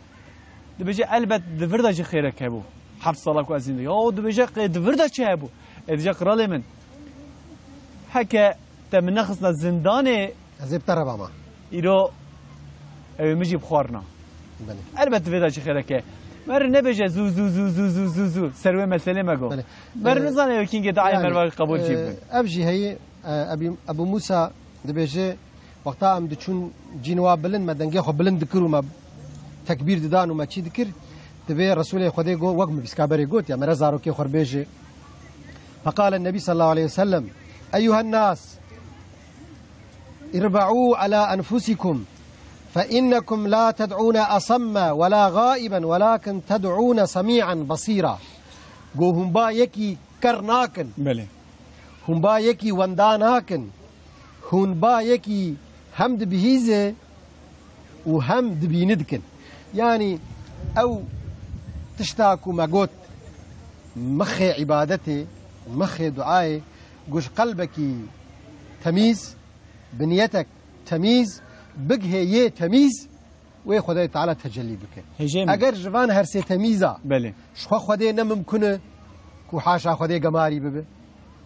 دبيجي البت دفرده جي خيرك ابو حفظ صلاك وازين يا دبيجي دفرده چه ابو دبيجي قرالي من حكى تم نخصنا الزندان زي بتربا ما يرو مجي بخارنا البت دفرده جي خيرك مر نبجه زو سروي مسألة ما قو مر نزانه يمكن داعي مروا قبول جيب ابجي هي ابو موسى دبجه وقتها ام دچون جنوا بلن مدنگه خو بلن دکرو ما تکبیر ددان وما چی دکر تبي رسول خدای گو وقم بسكابري قوت يا مرزارو كي خربيجي فقال النبي صلى الله عليه وسلم ايها الناس اربعوا على انفسكم فإنكم لا تدعون أصم ولا غائبا ولكن تدعون سميعا بصيرا گو هم با یکی کرناکن بله هم با یکی ونداناکن هم با یکی هم دبهیزه و هم دبیندکن يعني او تشتاكو ما قلت مخي عبادتي مخي دعائي قوش قلبك تميز بنيتك تميز بقه يه تميز وي خدای تعالى تجلي بك اگر جوان هر سي تميزا بله شخو خدای نممکنه کو حاشا خدای گماري ببه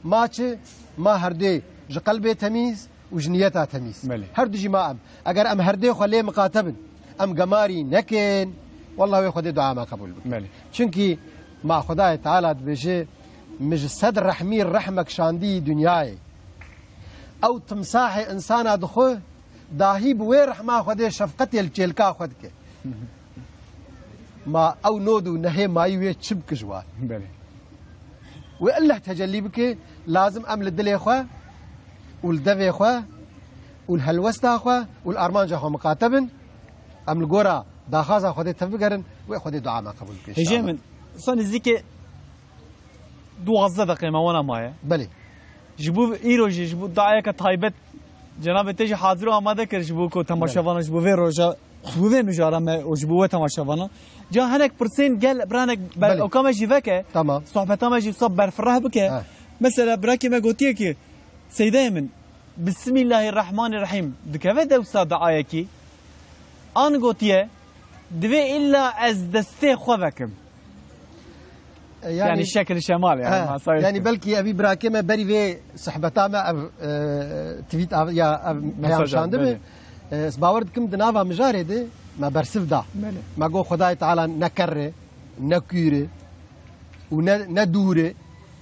ما چه ما هر دي ج قلبي تميز وجنيتا تميز بله هر دجي ما ام اگر ام هر دي خلي مقاتبن ام گماري نكن والله وي خدای دعا ما قبول بك بله چونكي ما خدای تعالى بيجي مج صدر رحمير رحمك شاندي دنياي او تمساح انسان ادخو داهی بوی رحمه خود شفقت الچلکا خود که ما او نودو نهي مايوي چب کجوا بله و الله تجلي بك لازم ام للدلي خو والدوي خو والهلوستا خو والارمان جا مقاتبن ام الغورا داخازا خود تفقرن و خود دعاء ما قبول بك هجي من صن زيك دوازده دقيقه ما وانا مايه بله جبو ايروجي جبو دعايه كتايبت جناب تيجي حاضر آماده کرد جبو کو تماشاوانا جبو وی روزا جبو وی مجارم و جبو تماشاوانا جا هنك پرسین گل برانك بل اوكام جيفك تمام صحبتا ما جيب صب برفرح بك مثلا براكي ما قلتي كي سيدي من بسم الله الرحمن الرحيم دكفه دوسا دعايكي ان قلتي دوي الا از دسته خوكم يعني الشكل الشمالي يعني بلكي ابي براكمه بري في صحبتا ما تويت يا بيان شاندبه باوردكم دنافا مجارده ما برسف دا ما قو خداي تعالى نكره نكيره وندوره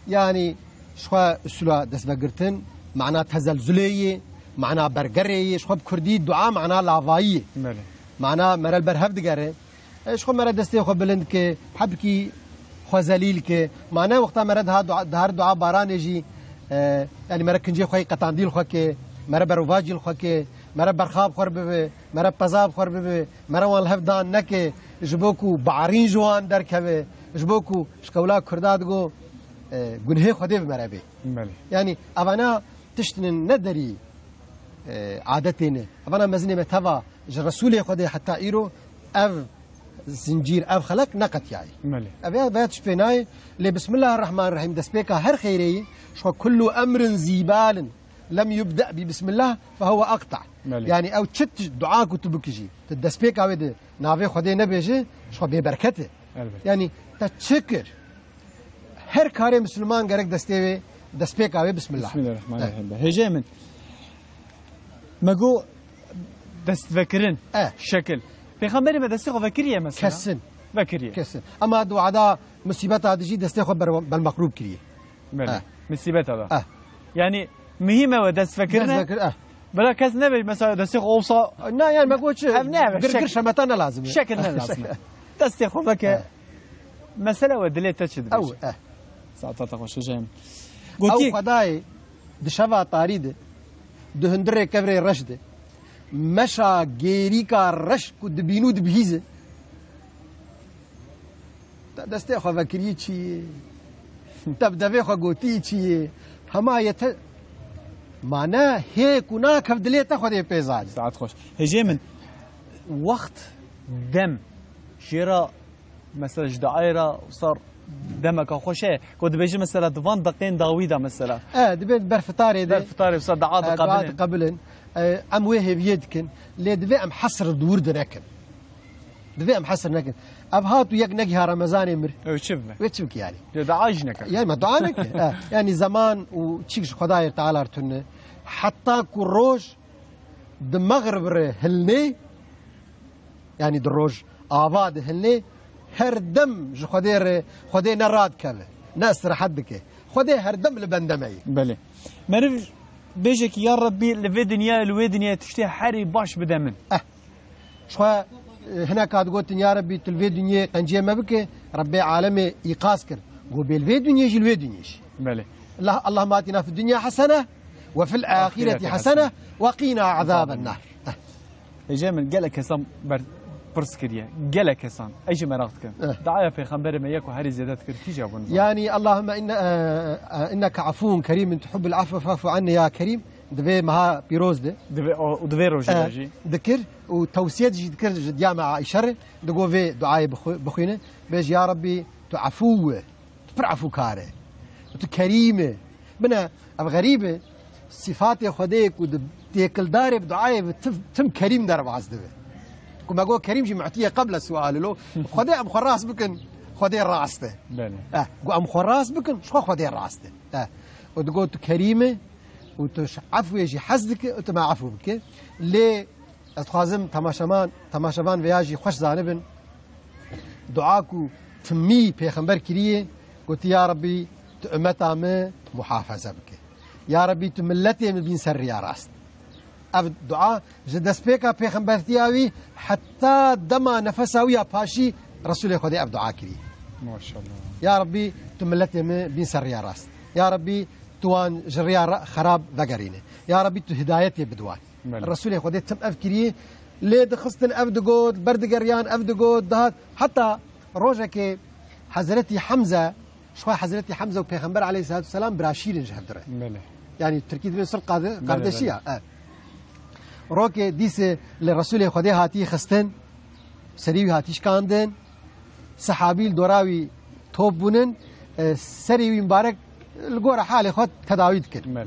يعني شخوا اسلا دسبغرتن معناه تزلزليه معناه برغريه شخوا بكردي دعاء معناه لافايي معناه مرل برهف دغره شخوا مرل دستي خو بلند كي حبكي خو ذلیل كي معناه وقتا مرد هر دعاء باران يجي يعني مرل كنجي خوي قطانديل خو كي مرل برواجيل خو كي مرل برخاب خور به مرل پزاب خور به مرل ول هفدان نکه جبوکو بعرین جوان درکوه جبوکو شکولا کرداد گو گنه خودی بمربی يعني أبانا تشتن ندري عادتنا أبانا مزني متوا الرسول خدي حتى إيرو أف زنجير أف خلق نقط يعني أبي بيتش بيناي اللي بسم الله الرحمن الرحيم دسبيكا هر خيري شو كل أمر زيبال لم يبدأ ببسم الله فهو أقطع يعني أو تشت دعاء كتبكجي تدسبيكا ود نافي خدي نبيجي شو ببركته يعني تشكر هر کاری مسلمان گرگ دسته دست آوی بسم الله. بسم الله الرحمن الرحیم. هجا من مگو دست فکرن شکل. پیغمبری ما دسته خو فکریه مثلا. کسن. فکریه. کسن. اما دو عدا مصیبت عادی دسته خو بالمقروب کریه. بله. مصیبت هذا. يعني مهمة ودست فكرنا. بلا كاس نبي مثلا دست خو أوصى. لا يعني ما قلتش. نعم. قرقر شمتنا لازم. شكلنا لازم. دست خو فك. مسألة ودليل تشد. أو ساعتها خوش جام. أو خداي دشوا تاريد دهندرة كبر رشد مشى جيريكا رش كود بينو دبهيزه دسته خو فكري چي تبدأ خو قوتي چي هما يت معناه هيك هناك هفدليته خدي بيزاج ساعت خوش هجي من وقت دم شراء مثلا دائرة وصار دمك خوشه كود بيجي مثلا دفان دقين داويدا مثلا دبيت برفطاري برفطاري وصار دعاء قبل ام وهي بيدكن لي دبي ام حصر دور دركن دبي ام حصر نكن اب هاتو يك نجها رمضان امر وتشبك يعني دعاجنك يعني ما دعانك يعني زمان وتشيكش خداي تعالى رتن حتى كروج دمغرب هلني يعني دروج آباد هلني هر دم جو خدي نراد كله ناس حدك خدي هر دم لبندمي بله مرف بيجك يا ربي لفي دنيا لوي دنيا تشتي حري باش بدمن شو هناك قلت يا ربي تلفي دنيا قنجي ما بك ربي عالمي يقاس كر قول بالفي دنيا يجي الفي دنيا بله اللهم آتنا في الدنيا حسنة وفي الآخرة حسنة وقينا عذاب النار اجا من قالك هسام برسكريا قالك هسام ايش مراتك دعايا في خبر ما ياكو هاري زيادات كرتي جابون يعني اللهم انك عفو كريم تحب العفو فاعف عنا يا كريم دبي مها بيروز دبي روجي ذكر وتوسيد ذكر جامع عائشه دغو في دعاء بخوينه بيج يا ربي تعفو تفرعفو كاره وتكريمه بنا غريبه صفات خديك وديكل داري بدعاء تم كريم دار بعض دبي كما قول كريم جي معطيه قبل السؤال له خدي ام خراس بكن خدي راسته قو ام خراس بكن شو خدي راسته وتقول كريمه وتش عفو يجي حسدك وتما عفو بك لي اتخازم تماشامان وياجي خوش زانبن دعاكو تمي پیغمبر كريه قلت يا ربي امتا ما محافظه بك يا ربي تملتي من بين سر يا راست اب دعاء جدس بيكا پیغمبر تياوي حتى دما نفساوي باشي رسول خدي اب دعاء كري ما شاء الله يا ربي تملتي من بين سر يا راست يا ربي توان جريا خراب ذقرينه يا ربي هدايتي بدوان الرسول خدي تم افكري لي دخستن افدغود بردقريان افدغود دهات حتى روجك حضرتي حمزه شوي حضرتي حمزه وبيغمبر عليه الصلاه والسلام براشيل جهدره يعني تركيز بين سر قادشيه روكي ديس للرسول خدي هاتي خستن سريوي هاتيش كاندن صحابي دوراوي توب بونن سريوي مبارك الجورة حالي خد تداويد كده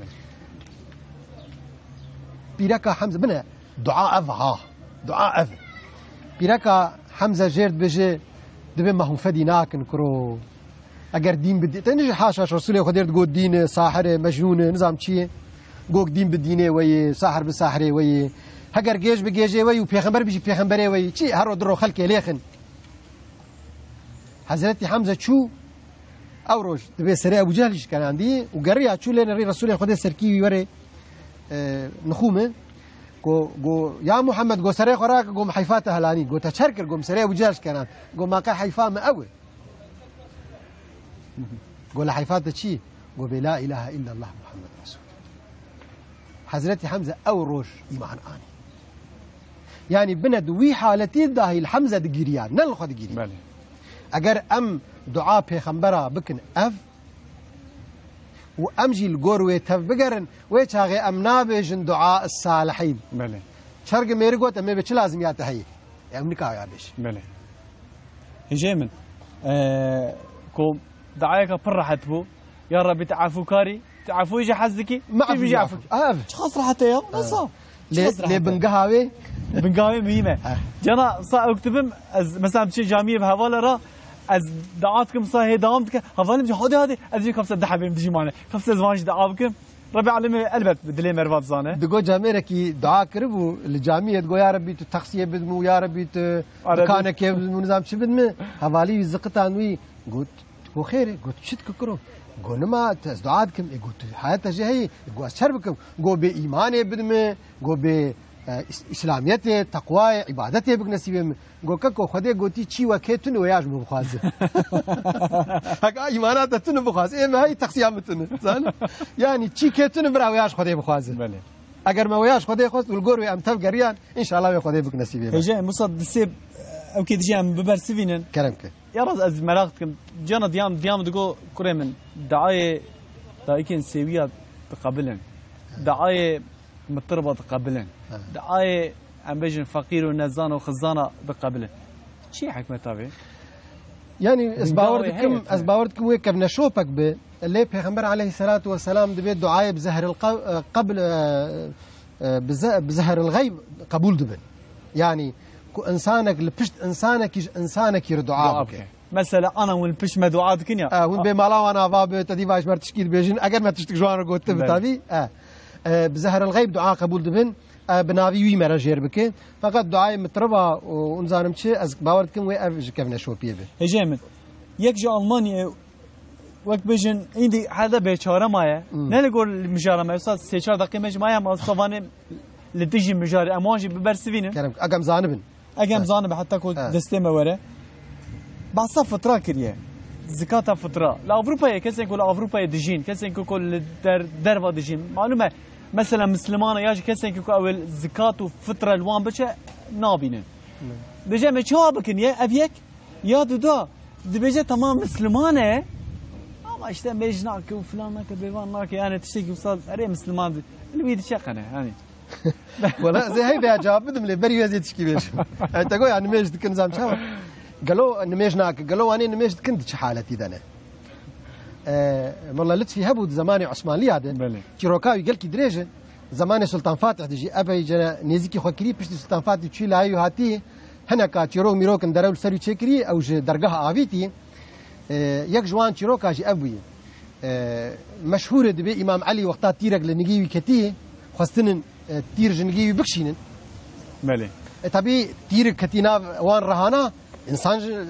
بيركا حمزة بنا دعاء أفها دعاء أف بيركا حمزة جيرد بيجي دبي ما هم فديناك نكرو اگر دین بدی تنجي حاشا رسول خدا تقول دين ساحر مجنون نظام چیه گوک دین بدینه وی ساحر بساحر وی هگر گیج بگیجه وی و پیغمبر بجی پیغمبره وی چی هر درو خلق لیخن حضرت حمزه چو او روش دبي سري ابو جهل كان عندي وقريها شو لنا رسول خدا سركي وري نخومه جو يا محمد جو سري خراك جو حيفاته هلاني جو تشركر جو سري ابو جهل كان جو ما قا حيفا ما قوي جو لحيفاته شي جو بلا اله الا الله محمد رسول حضرت حمزه او روش ايمان اني يعني بند وي حالتي داهي الحمزه دقيريان نل خد دقيري اگر ام دعاء پیغمبره بکن اف و امجي الجور ويتف بقرن ويتشاغي ام نابجن دعاء الصالحين بله شرق ميرقوت امي بيش لازم ياتهي ام نكاو يابش بله هجيمن كوم دعايك فرحت بو يا ربي تعافو كاري تعافو يجي حزكي ما يجي عفو شخص حتى يا نصا ليه بنقهاوي بنقهاوي مهمه جانا صا اكتبم مثلا بشي جامعه بهواله را از دعاتكم صاحي دامتك هفاني بجي هادي از يجي خمسة دحبه بتجي معنا خمسة زوانج دعابكم ربي علمي البت بدلي مرفات زانه دقو جاميركي دعاء كربو الجامعه تقول يا ربي تخصيه بدمو يا ربي مكانك نظام شي بدمو حوالي زقتان وي قلت تكو خير قلت شت كرو قلت نما دعاتكم قلت حياتها جاي قلت شربكم قلت بايمان بدمو قلت اسلاميته تقوى عبادته بك نصيب گوکو خدای گوتی چی وکیتون ویاج مبخوازه هک ایمانات تون بخواز ای ما هی تقسیمتون زن یعنی چی کیتون برا ویاج خدای بخوازه بله اگر ما ویاج خدای خواست ولگور و ام تف گریان ان شاء الله خدای بك نصيب جاي مصد سيب او كي دجي ام ببرسفينن كلامك يا راس از مراقتكم جانا ديام دغو كريمن دعايه دايكن سيويات تقبلن دعايه متربط تقبلن دعايه ام بيجن فقير ونزان وخزانه تقبلن شي حكمه تابع يعني اسباورتكم ويك ابن شوبك ب اللي پیغمبر عليه الصلاه والسلام دبي دعايه بزهر قبل بزهر الغيب قبول دبن يعني انسانك لبشت انسانك يردعاك مثلا انا والبش مدعات كنيا وين بمالا وانا باب تديفاش مر تشكيل بيجن اگر ما تشتك جوان قلت بتابي بزهر الغيب دعاء قبول دبن بناوي وي مرا جير بك فقط دعاء متربا ونزانم شي از باورتكم وي ارج كفنا شو بيبه هجامن يك جو المانيا وقت بيجن عندي هذا بيشاره مايا نلقول المجاره ما استاذ 3 دقيقه مش مايا ما صواني لتجي مجاري امواجي ببرسفين كلام اقام زانبن اقام زانب حتى كو دستمه ورا بعد فتره كريه زكاه فتره لاوروبا كسن يقول اوروبا دجين كسن يقول دربا دجين معلومه مثلا مسلمان ياجي كسن يقول اول زكاه وفتره الوان بچه نابينن بجا ما بكن يا ابيك يا دودا دبجه تمام مسلمانه اما işte mecnak وفلانك بيوانك يعني تشتكي وصل اري مسلمان الويد شقنه يعني ولا زي هي بها جواب بدم لي بري زي تشكي بيش انت قول يعني ميج دكن زام شاو قالوا ان ميجناك قالوا اني ميج كنت شي حالتي دنا والله لطفي هبود زماني عثماني هذا تيروكاوي قال كي دريجه زماني سلطان فاتح دجي ابي جنا نيزيكي خوكري بشتي سلطان فاتح تشي لايو هاتي هنا كا تيرو ميرو كن درول سري تشكري او درجه افيتي يك جوان تيروكا جي ابوي مشهور دبي امام علي وقتها تيرك لنجيوي كتي خاصتن تير جنجيوي بكشينن مالي تبي تير كتينا وان رهانا انسان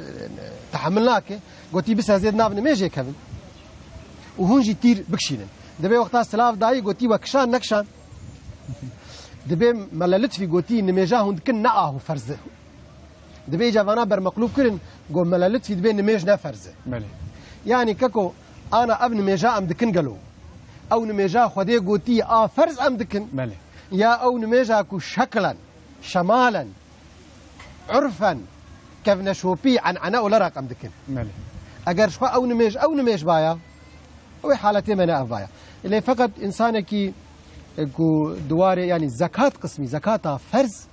تحملناك قلتي بس زيد نابن ميجي كفن وهونجي تير بكشينن دبي وقتها سلاف داي قلتي وكشان نكشان دبي مللت في قلتي نميجا هند كن نقاه فرزه دبي جافانا برمقلوب كرن قول مللت في دبي نميج نفرزه مالي يعني كاكو انا ابن ميجا ام دكن قالو او نميجا خدي قلتي فرز ام دكن مالي يا او نميجا كو شكلا شمالا عرفا كيف شوبي عن انا ولا رقم دكن مالي اگر شو او نميج بايا او حالتي منا بايا اللي فقط انسانك كو دواري يعني زكاه قسمي زكاه فرز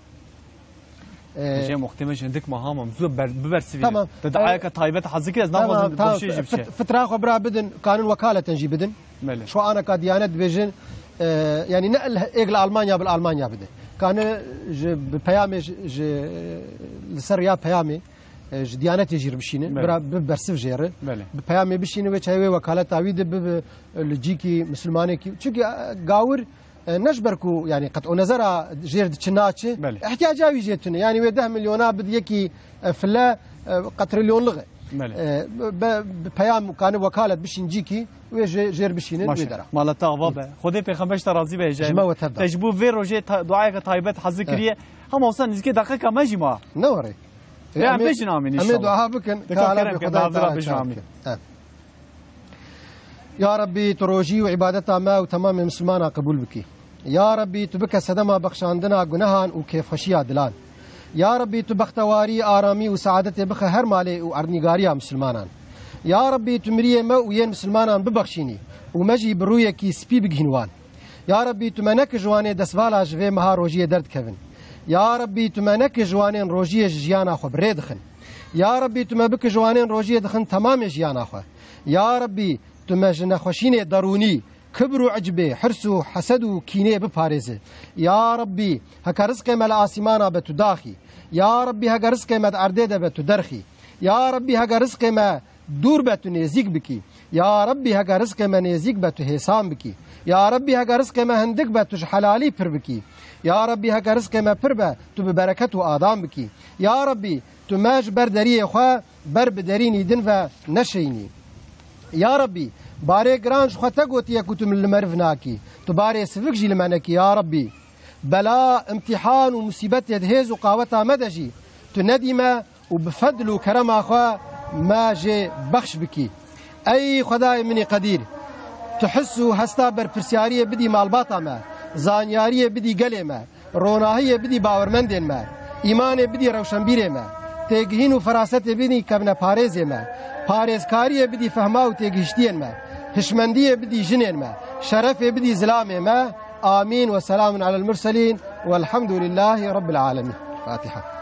شيء مختمش عندك مهام مزوب ببرسفي تمام تدعايك طيبه حظك لازم ناخذ بوشي جيب شيء فتره خبره بدن قانون وكاله تنجي بدن مالي شو انا كديانات بيجن يعني نقل اجل المانيا بالالمانيا بدن كان بيامي لسريا بيامي جديانتي جير بشينه برا برسف جيره بله بپیامی بشینه و چای وکالت تعوید به لجیکی مسلمانی کی چونکه گاور نجبركو يعني قطع نظر جير تشناتش احتياجاوي جيتنا يعني 10 مليون بد يكي فلا قطريليون لغه بپیام كان وكاله بشين جيكي وجير بشين ويدرا مالتا بابا خودي پیغمبر ترازي به جاي تجبو في روجي دعاء طيبات حذكريه هم وصل نزكي دقيقه ما جما نوري لا بجنامي ان شاء الله دعاء بكن خدا بجنامي يا ربي تروجي وعبادتها ما وتمام مسلمان قبول بك يا ربي تبكى سدما بخشاندنا گناهان وكيف خشيا دلان يا ربي تبختواري آرامي وسعادتي بخ هر مالي وأرنيغاريا مسلمانان يا ربي تمريه ما وين مسلمانان ببخشيني ومجي برويكي سبي بگهنوان يا ربي تمنك جواني دسوالا جوي مها روجيه درد كفن يا ربي تمنك جوانين روجيه جيانا خو بريدخن يا ربي تم بك جوانين روجيه دخن تمام جيانا خو يا ربي تم جنخوشين دروني كبر وعجبه حرس وحسد وكينه بباريزه يا ربي هكا رزق مال آسمانا بتداخي يا ربي هكا رزق مال أرديده بتدرخي يا ربي هكا رزق ما دور بتنزيق بكي يا ربي هكا رزق ما نزيق بتهسام بكي يا ربي هكا رزق ما هندق بتج حلالي پر بكي يا ربي هكا رزق ما پر ببركة وآدام بكي يا ربي تماج بردري خوا بر بدريني دنفا نشيني يا ربي باري جرانج خطا قوتي كتم المرفناكي تباري سفك جي لمعناكي يا ربي بلا امتحان ومصيبت يدهز وقاوتها مدجي تندم وبفضل وكرم اخوا ما جي بخش بكي اي خداي مني قدير تحسوا هستا بربرسياريه بدي مالباطا ما زانياريه بدي قلي ما روناهيه بدي باورمندين ما ايمان بدي روشنبيري ما تيجهين وفراست بدي كبنا باريزي ما پارێزکاریە بدی فەهما و تێگەیشتنمە هشمەندیە بدی ژنێنمە شەرەفێ بدی زلامێمە آمين وسلام على المرسلين والحمد لله رب العالمين فاتحة